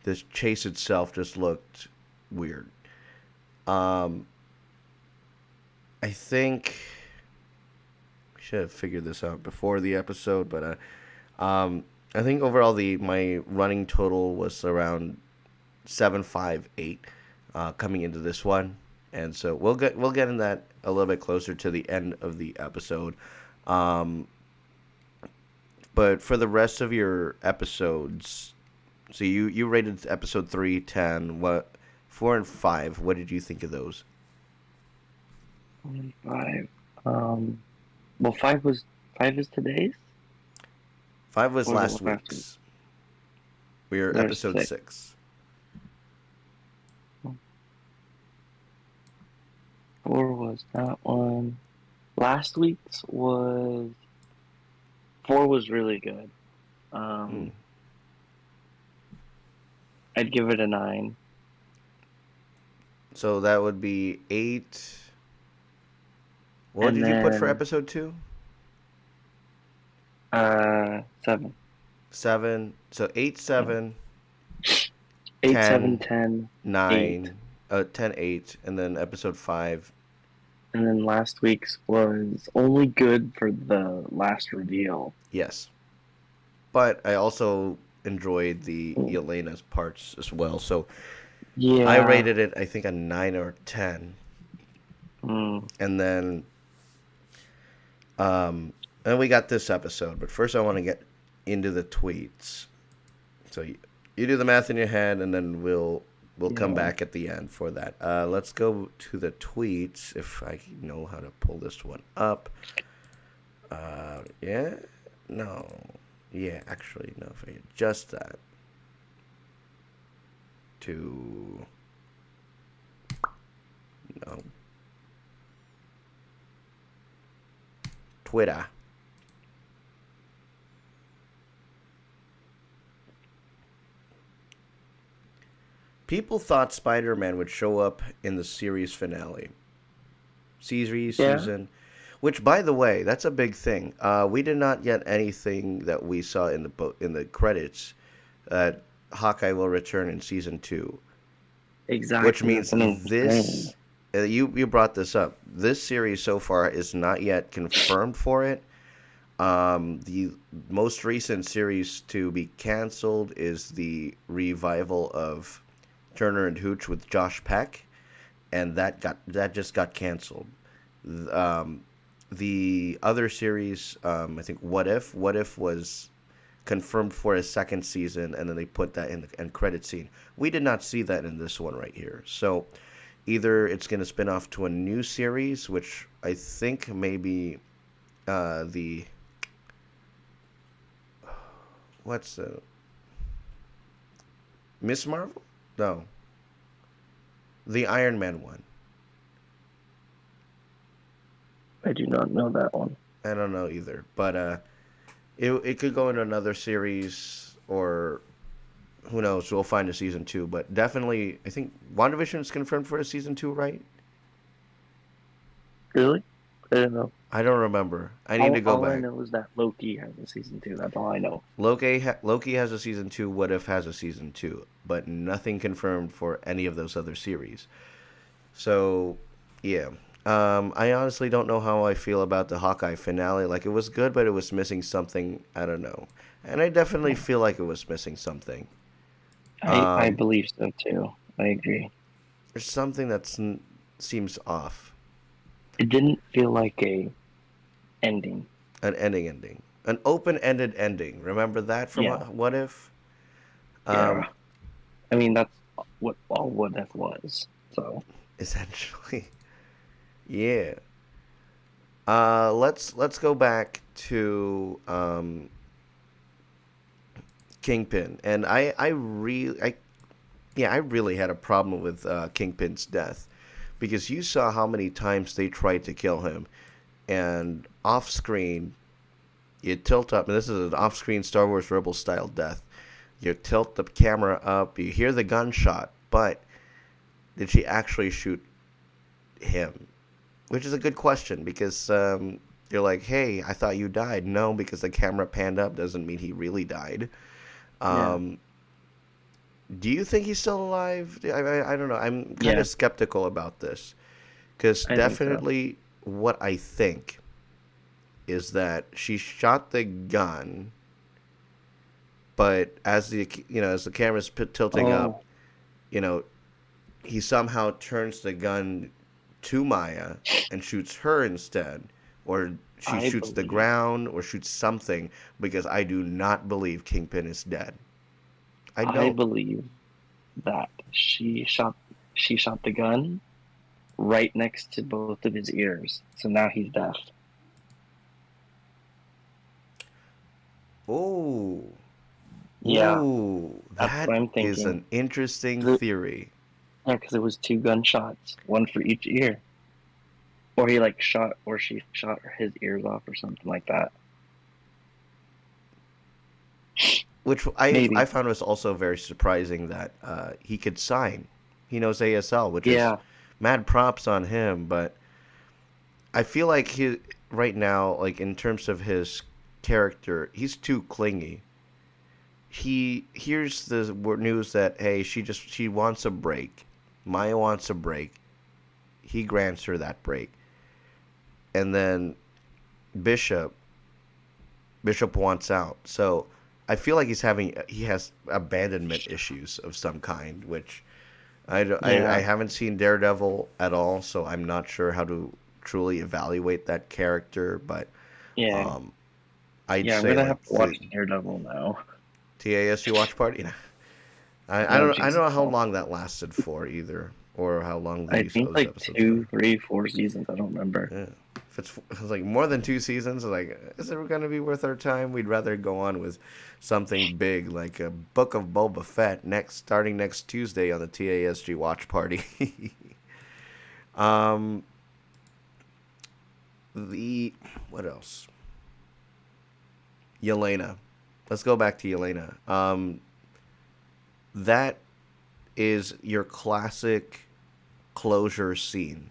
this chase itself just looked weird. Um, I think I should have figured this out before the episode, but I think overall the my running total was around 758 coming into this one, and so we'll get in that a little bit closer to the end of the episode. Um, but for the rest of your episodes, so you rated episode 3 10. What 4 and 5? What did you think of those? 5. Um, well, 5 is today's, 5 was or was last it last week? week's. We are There's episode 6. 6. 4 was that one. Last week's was 4 was really good. Hmm. Um, I'd give it a 9. So that would be 8. What And did you put for then episode 2? 7. 7. So 8, Yeah. 7, 8, 7, 10, 10, 8. 9, 10, 8, and then episode 5. And then last week's was only good for the last reveal. Yes. But I also enjoyed the Mm. Elena's parts as well. So I Yeah. rated it, I think, a 9 or 10. Mm. And then and we got this episode. But first I want to get into the tweets. So you do the math in your head, and then we'll come Yeah. back at the end for that. Let's go to the tweets if I know how to pull this one up. Yeah, no, yeah, actually, no. If I adjust that to no Twitter. People thought Spider-Man would show up in the series finale. Yeah. Season, which by the way, that's a big thing. We did not get anything that we saw in the credits that Hawkeye will return in season 2, which Exactly. That's means what I'm this saying. You brought this up. This series so far is not yet confirmed for it. The most recent series to be canceled is the revival of Turner and Hooch with Josh Peck, and that just got canceled. Um, the other series, I think What If was confirmed for a second season, and then they put that in the end credit scene. We did not see that in this one right here. So either it's going to spin off to a new series, which I think maybe the what's Miss Marvel? No, the Iron Man one. I do not know that one. I don't know either, but it could go into another series, or who knows? We'll find a season two. But definitely, I think WandaVision is confirmed for a season two, right? Really? I don't know. I don't remember. I need to go All I back. know is that Loki has a season 2. That's all I know. Loki has a season two. What If has a season two, but nothing confirmed for any of those other series. So, yeah. I honestly don't know how I feel about the Hawkeye finale. Like, it was good, but it was missing something. I don't know. And I definitely feel like it was missing something. I Um, believe so too. I agree. there's something that seems off. It didn't feel like a ending. An ending. An open-ended ending. Remember that from Yeah. What If? Um, Yeah. I mean, that's what all What If was. So essentially. Yeah. Let's go back to Kingpin, and I really had a problem with Kingpin's death because you saw how many times they tried to kill him, and off screen you tilt up, and this is an off screen Star Wars Rebel style death. You tilt the camera up, you hear the gunshot, but did she actually shoot him? Which is a good question because you're like, hey, I thought you died. No, because the camera panned up doesn't mean he really died. yeah, Um, do you think he's still alive? I don't know. I'm kind yeah, of skeptical about this because I think so. definitely what I think is that she shot the gun, but as the camera's tilting up, Oh, you know, he somehow turns the gun to Maya and shoots her instead, or she I shoots the believe ground or shoots something because I do not believe Kingpin is dead. I I don't. believe that she shot the gun right next to both of his ears. So now he's deaf. Oh, Yeah, ooh, that's that what I'm is thinking. an interesting 'Cause theory. Yeah, because it was two gunshots, one for each ear. Or he like shot, or she shot his ears off, or something like that. Which I Maybe. found was also very surprising that he could sign. He knows ASL, which is Yeah, mad props on him. But I feel like he right now, like in terms of his character, he's too clingy. He hears the news that hey, she wants a break. Maya wants a break. He grants her that break, and then Bishop Bishop wants out. So I feel like he has abandonment issues of some kind, which I yeah, haven't seen Daredevil at all, so I'm not sure how to truly evaluate that character. But yeah, um, I'd yeah. I'm say gonna like have to watch Daredevil now. TASG watch party. Oh I don't Jesus! know how long that lasted for either, or how long I these think those like episodes were. 2, 3, 4 seasons. I don't remember. Yeah. If it's like more than two seasons, like is it going to be worth our time? We'd rather go on with something big like a Book of Boba Fett starting next Tuesday on the TASG watch party. um, the what else? Yelena. Let's go back to Yelena. That is your classic closure scene.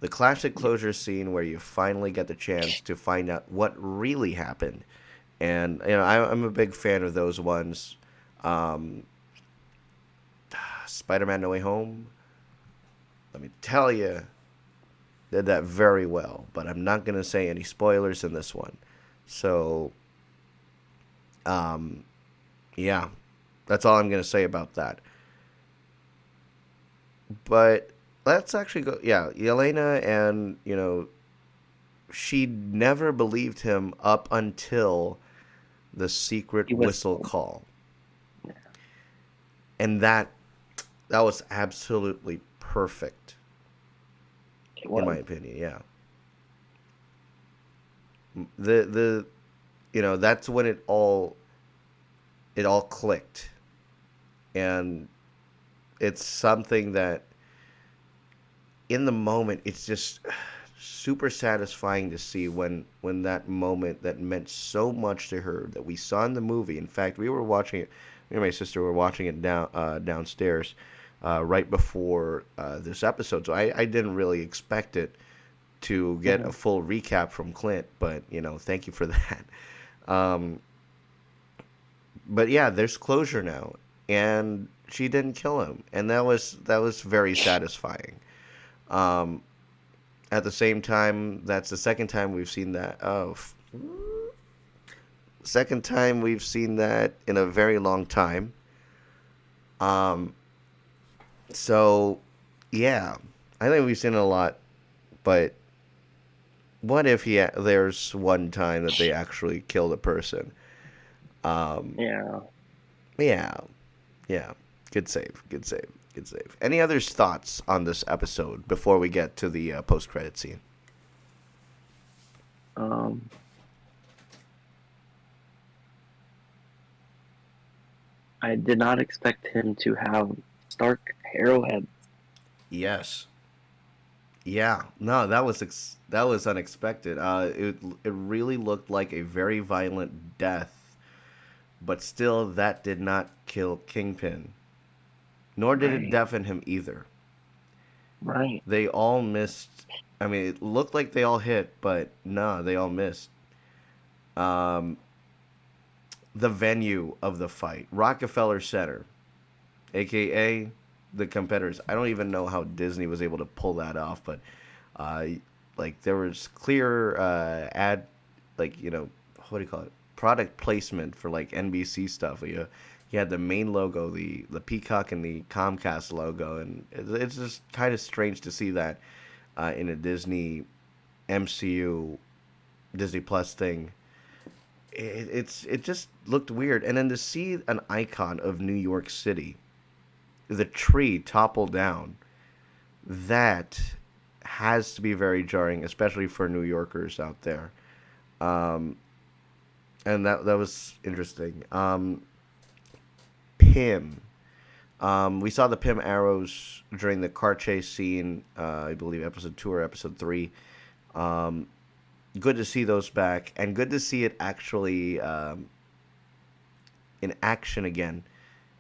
The classic closure scene where you finally get the chance to find out what really happened. And I'm a big fan of those ones. Um, Spider-Man: No Way Home, let me tell you, did that very well. But I'm not gonna say any spoilers in this one. So, um, yeah, that's all I'm gonna say about that. But let's actually go. Yeah, Yelena, and she never believed him up until the secret He was. whistle call, and that was absolutely perfect It in was. my opinion. Yeah, the that's when it all clicked, and it's something that in the moment it's just super satisfying to see when that moment that meant so much to her that we saw in the movie. In fact, we were watching it. Me and my sister were watching it downstairs right before this episode, so I didn't really expect it to get a Mhm. full recap from Clint, but thank you for that. Um, but yeah, there's closure now, and she didn't kill him, and that was very satisfying. Um, at the same time, that's the second time we've seen that. Second time we've seen that in a very long time. Um, so yeah, I think we've seen it a lot. But what if there's one time that they actually killed a person? Um, Yeah. yeah, yeah. Good save. Good save. Good save. Any other thoughts on this episode before we get to the post-credit scene? Um, I did not expect him to have Stark arrowheads. Yes. Yeah, no, that was unexpected. It really looked like a very violent death, but still, that did not kill Kingpin, nor did it Right. deafen him either. Right. They all missed. I mean, it looked like they all hit, but no, they all missed. Um, the venue of the fight, Rockefeller Center, aka the competitors. I don't even know how Disney was able to pull that off, but uh, like there was clear like what do you call it, product placement for like NBC stuff. You had the main logo, the peacock, and the Comcast logo, and it's just kind of strange to see that in a Disney MCU Disney Plus thing. It just looked weird, and then to see an icon of New York City, the tree topple down, that has to be very jarring, especially for New Yorkers out there. Um, and that was interesting. Pym. We saw the Pym arrows during the car chase scene. I believe episode 2 or episode 3. Um, good to see those back, and good to see it actually in action again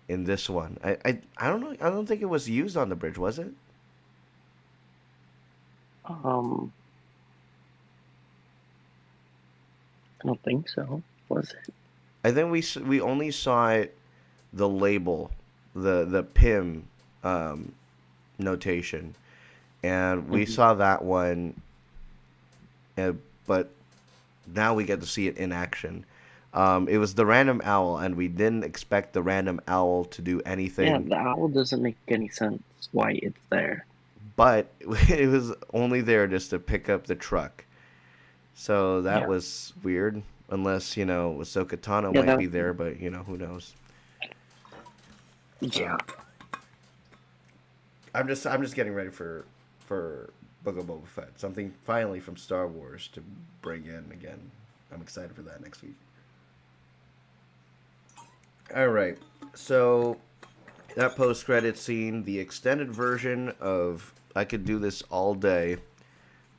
in this one. I don't know. I don't think it was used on the bridge, was it? Um, I don't think so. Was it? I think we only saw it, the label, the Pym um, notation, and we Mhm. saw that one, but now we get to see it in action. It was the random owl, and we didn't expect the random owl to do Yeah, anything, the owl doesn't make any sense why it's there. but it was only there just to pick up the truck. So that Yeah. was weird. Unless Ahsoka Tano Yeah, might that be there, but who knows? yeah. Um, I'm just getting ready for Book of Boba Fett. Something finally from Star Wars to bring in again. I'm excited for that next week. All right, so that post credit scene, the extended version of I could do this all day.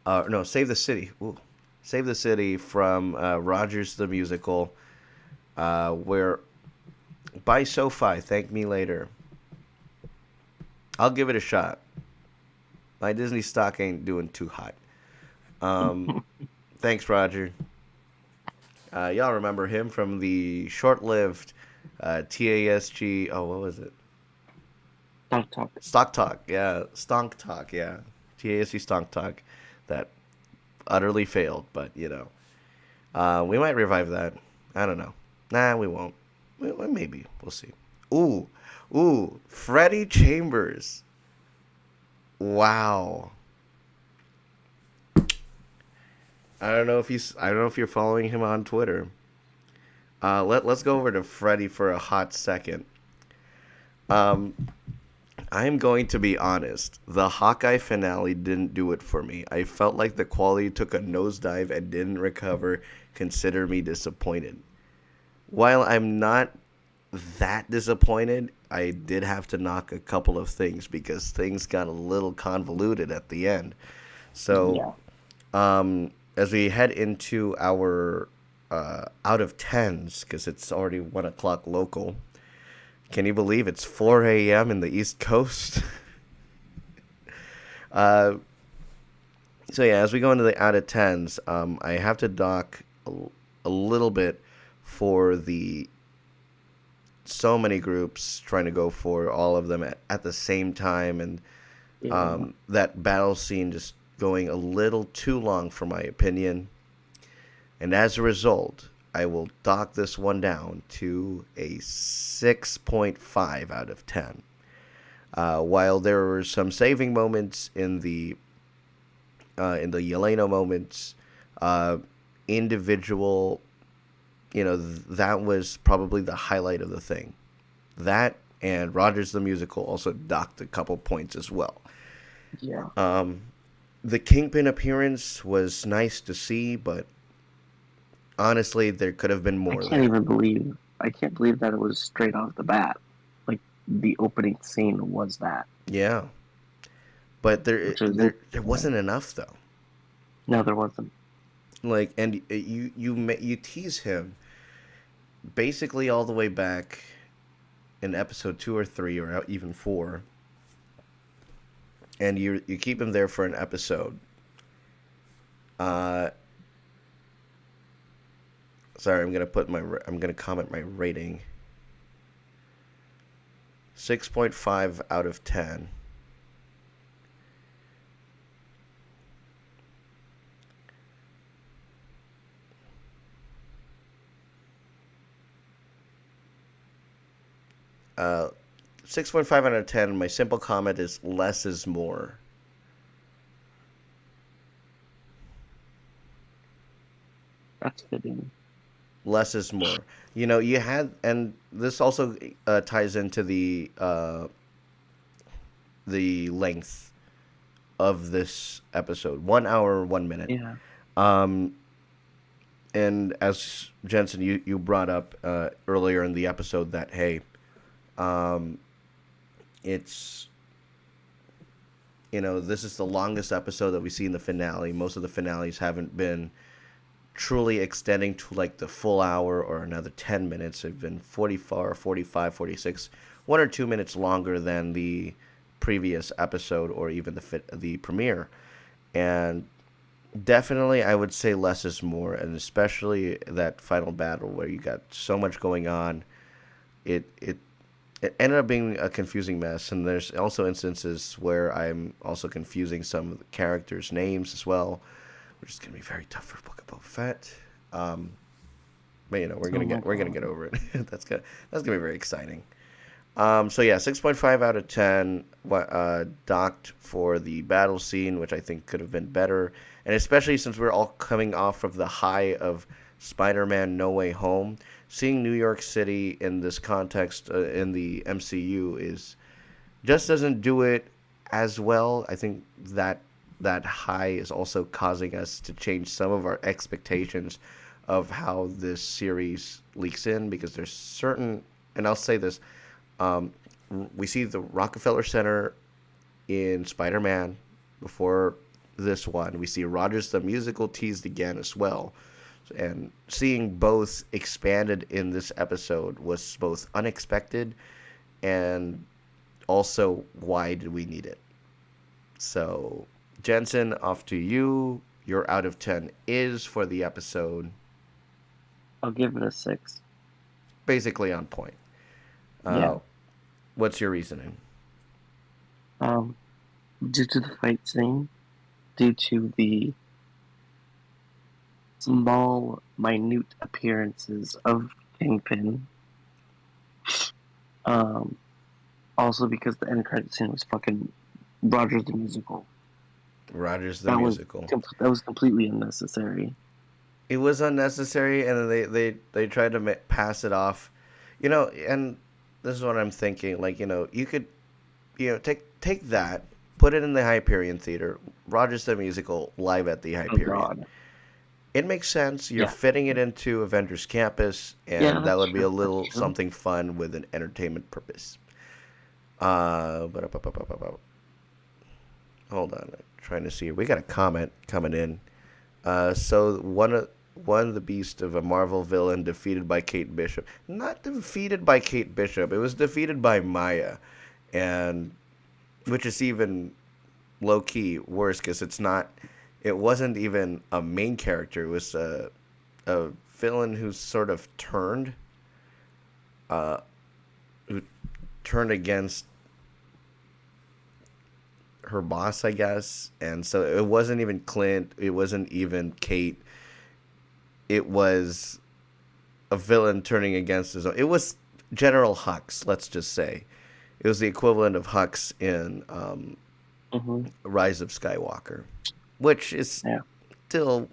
No, Save the City. Ooh. Save the City from Rogers the Musical, where buy SoFi, thank me later. I'll give it a shot. My Disney stock ain't doing too hot. Um, thanks, Roger. Y'all remember him from the short-lived TASG. Oh, what was it? Talk, talk. Stock Talk, yeah. Stonk Talk, yeah. TASG Stonk Talk. That utterly failed, but, we might revive that. I don't know. Nah, we won't. Maybe. We'll see. Ooh. Ooh. Freddie Chambers. Wow. I don't know if you're following him on Twitter. Let's go over to Freddie for a hot second. Um, I'm going to be honest. The Hawkeye finale didn't do it for me. I felt like the quality took a nosedive and didn't recover. Consider me disappointed. While I'm not that disappointed, I did have to knock a couple of things because things got a little convoluted at the end. So, Yeah. as we head into our out of tens, because it's already 1 o'clock local, can you believe it's 4 a.m. in the East Coast? uh, so yeah, as we go into the out of tens, I have to dock a little bit for the so many groups trying to go for all of them at the same time, and Yeah. that battle scene just going a little too long for my opinion. And as a result, I will dock this one down to a 6.5 out of 10. While there were some saving moments in the Yelena moments, uh, individual, that was probably the highlight of the thing. That and Rogers the Musical also docked a couple points as well. Yeah. The Kingpin appearance was nice to see, but honestly, there could have been more there. I can't believe that it was straight off the bat. Like the opening scene was that, Yeah, but which is there yeah. wasn't enough though. No, there wasn't. Like, and you tease him basically all the way back in episode 2 or 3 or even 4, and you keep him there for an episode. Uh, sorry, I'm gonna comment my rating. 6.5 out of 10. 6.5 out of 10. My simple comment is less is more. That's fitting. Less is more. You had, and this also ties into the length of this episode. 1 hour, 1 minute. Yeah. Um, and as Jensen, you brought up earlier in the episode that, hey, um, it's this is the longest episode that we see in the finale. Most of the finales haven't been truly extending to like the full hour or another 10 minutes. They've been 44, 45, 46, 1 or 2 minutes longer than the previous episode or even the premiere. And definitely, I would say less is more, and especially that final battle where you got so much going on. It ended up being a confusing mess, and there's also instances where I'm also confusing some of the characters' names as well, which is gonna be very tough for Book of Boba Fett. Um, but Oh my we're gonna god. get over it. That's gonna be very exciting. So yeah, 6.5 out of 10. Docked for the battle scene, which I think could have been better, and especially since we're all coming off of the high of Spider-Man: No Way Home. Seeing New York City in this context in the MCU is just doesn't do it as well. I think that high is also causing us to change some of our expectations of how this series leaks in, because there's certain, and I'll say this, um, we see the Rockefeller Center in Spider-Man before this one. We see Rogers the Musical teased again as well. And seeing both expanded in this episode was both unexpected and also why did we need it? So, Jensen, off to you. Your out of 10 is for the episode I'll give it a 6. basically on point. Yeah. Uh, what's your reasoning? Um, due to the fight scene, due to the small, minute appearances of Kingpin, um, also because the end credit scene was fucking Rogers the Musical. Rogers the That was Musical. that was completely unnecessary. It was unnecessary, and they tried to pass it off, and this is what I'm thinking. Like, you could, take that, put it in the Hyperion Theater, Rogers the Musical live at the Oh Hyperion. god. It makes sense. You're Yeah. fitting it into Avengers Campus, Yeah, and that that's would be true. a That's little true. something fun with an entertainment purpose. But hold on, I'm trying to see. We got a comment coming in. So one of the beast of a Marvel villain defeated by Kate Bishop. Not defeated by Kate Bishop. It was defeated by Maya, and which is even low key worse because it's not. It wasn't even a main character. It was a villain who sort of uh, who turned against her boss, I guess. And so it wasn't even Clint. It wasn't even Kate. It was a villain turning against his own. It was General Hux, let's just say. It was the equivalent of Hux in Hmm. Rise of Skywalker, which is Yeah. still.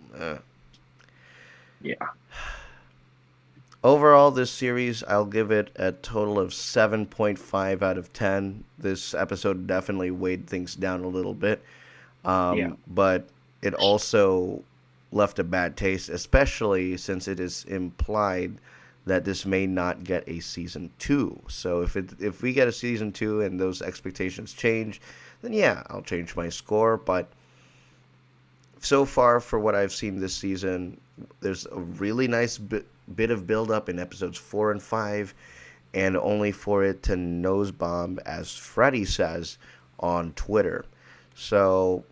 Yeah. Overall, this series, I'll give it a total of 7.5 out of 10. This episode definitely weighed things down a little bit, Yeah. but it also left a bad taste, especially since it is implied that this may not get a season two. So if we get a season two and those expectations change, then yeah, I'll change my score. But so far, for what I've seen this season, there's a really nice bit of build up in episodes 4 and 5, and only for it to nose bomb, as Freddie says on Twitter. So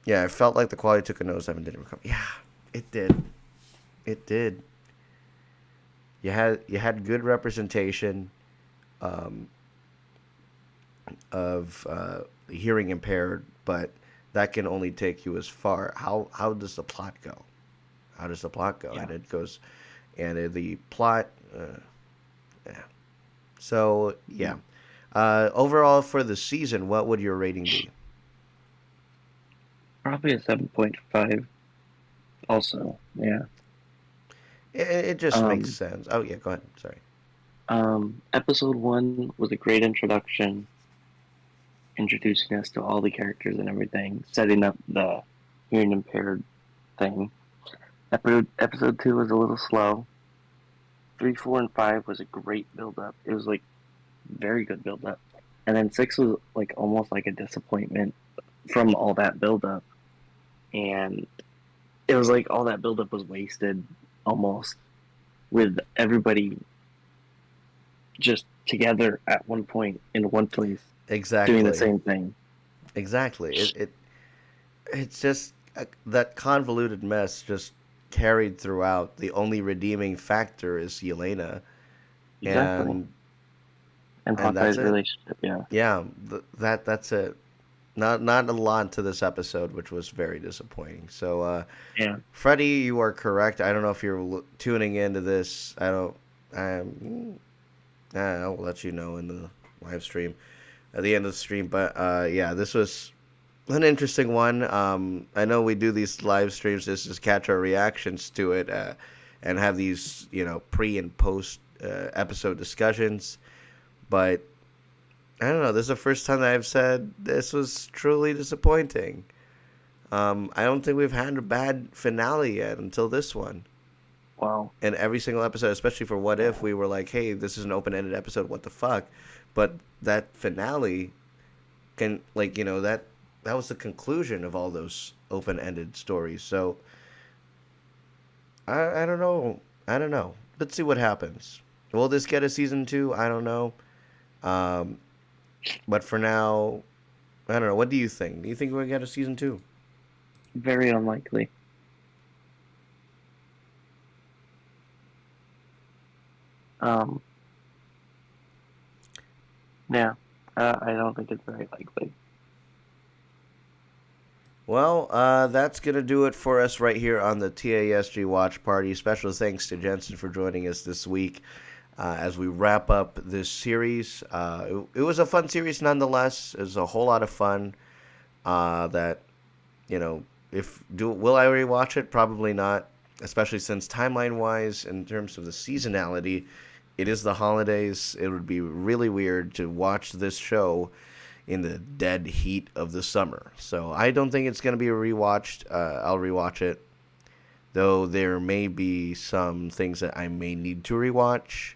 yeah, I felt like the quality took a nosedive and didn't recover. Yeah, it did. It did. You had good representation um, of hearing impaired, but that can only take you as far. How does the plot go? How does the plot go? Yeah. And it goes, and the plot. Yeah. So Yeah. yeah. Overall for the season, what would your rating be? Probably a 7.5 also. Yeah. It just makes Um, sense. Oh yeah, go ahead. Sorry. episode one was a great introduction, introducing us to all the characters and everything, setting up the hearing impaired thing. Episode two was a little slow. Three, four, and five was a great build up. It was like very good build up. And then six was like almost like a disappointment from all that build up. And it was like all that build up was wasted almost with everybody just together at one point in one place doing the Exactly. same thing. Exactly. It's just that convoluted mess just carried throughout. The only redeeming factor is Yelena, Exactly. and And that's Hawkeye's it. relationship, yeah. Yeah, that's it. Not a lot to this episode, which was very disappointing. So, Yeah. Freddie, you are correct. I don't know if you're tuning into this. I don't. I'm. I'll let you know in the live stream at the end of the stream. But yeah, this was an interesting one. I know we do these live streams just to catch our reactions to it, and have these pre and post episode discussions. But I don't know. This is the first time that I've said this was truly disappointing. I don't think we've had a bad finale yet until this one. Wow. And every single episode, especially for What If, Yeah. we were like, "Hey, this is an open-ended episode. What the fuck?" But that finale can, like, that was the conclusion of all those open-ended stories. So I don't know. I don't know. Let's see what happens. Will this get a season two? I don't know. Um, but for now, I don't know. What do you think? Do you think we'll get a season two? Very unlikely. Um, yeah. I don't think it's very likely. Well, that's going to do it for us right here on the TASG Watch Party. Special thanks to Jensen for joining us this week as we wrap up this series. It was a fun series nonetheless. It was a whole lot of fun that, you know, will I rewatch it? Probably not, especially since timeline-wise, in terms of the seasonality, it is the holidays. It would be really weird to watch this show in the dead heat of the summer. So I don't think it's going to be rewatched. I'll rewatch it, though there may be some things that I may need to rewatch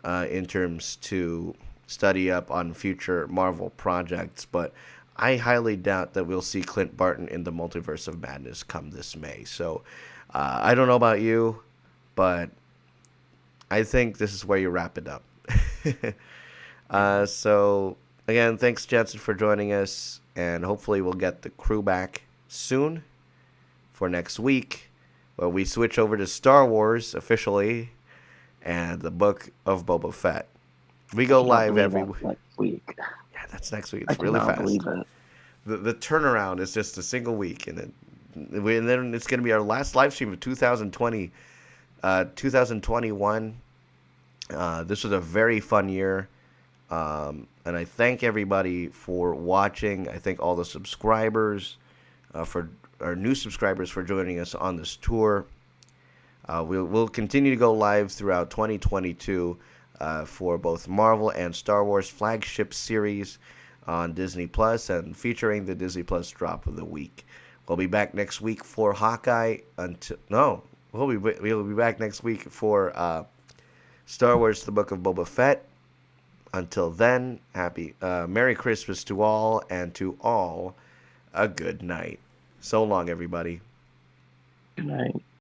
in terms to study up on future Marvel projects. But I highly doubt that we'll see Clint Barton in the Multiverse of Madness come this May. So I don't know about you, but I think this is where you wrap it up. So again, thanks, Jensen, for joining us, and hopefully we'll get the crew back soon for next week, where we switch over to Star Wars officially and the Book of Boba Fett. We go live every next week. Yeah, that's next week. I It's really cannot fast. believe it. The turnaround is just a single week, and then it's going to be our last live stream of 2020, 2021. This was a very fun year. And I thank everybody for watching. I thank all the subscribers, for our new subscribers for joining us on this tour. We'll continue to go live throughout 2022 for both Marvel and Star Wars flagship series on Disney Plus and featuring the Disney Plus drop of the week. We'll be back next week for Hawkeye. We'll be back next week for Star Wars: The Book of Boba Fett. Until then, Merry Christmas to all, and to all, a good night. So long, everybody. Good night.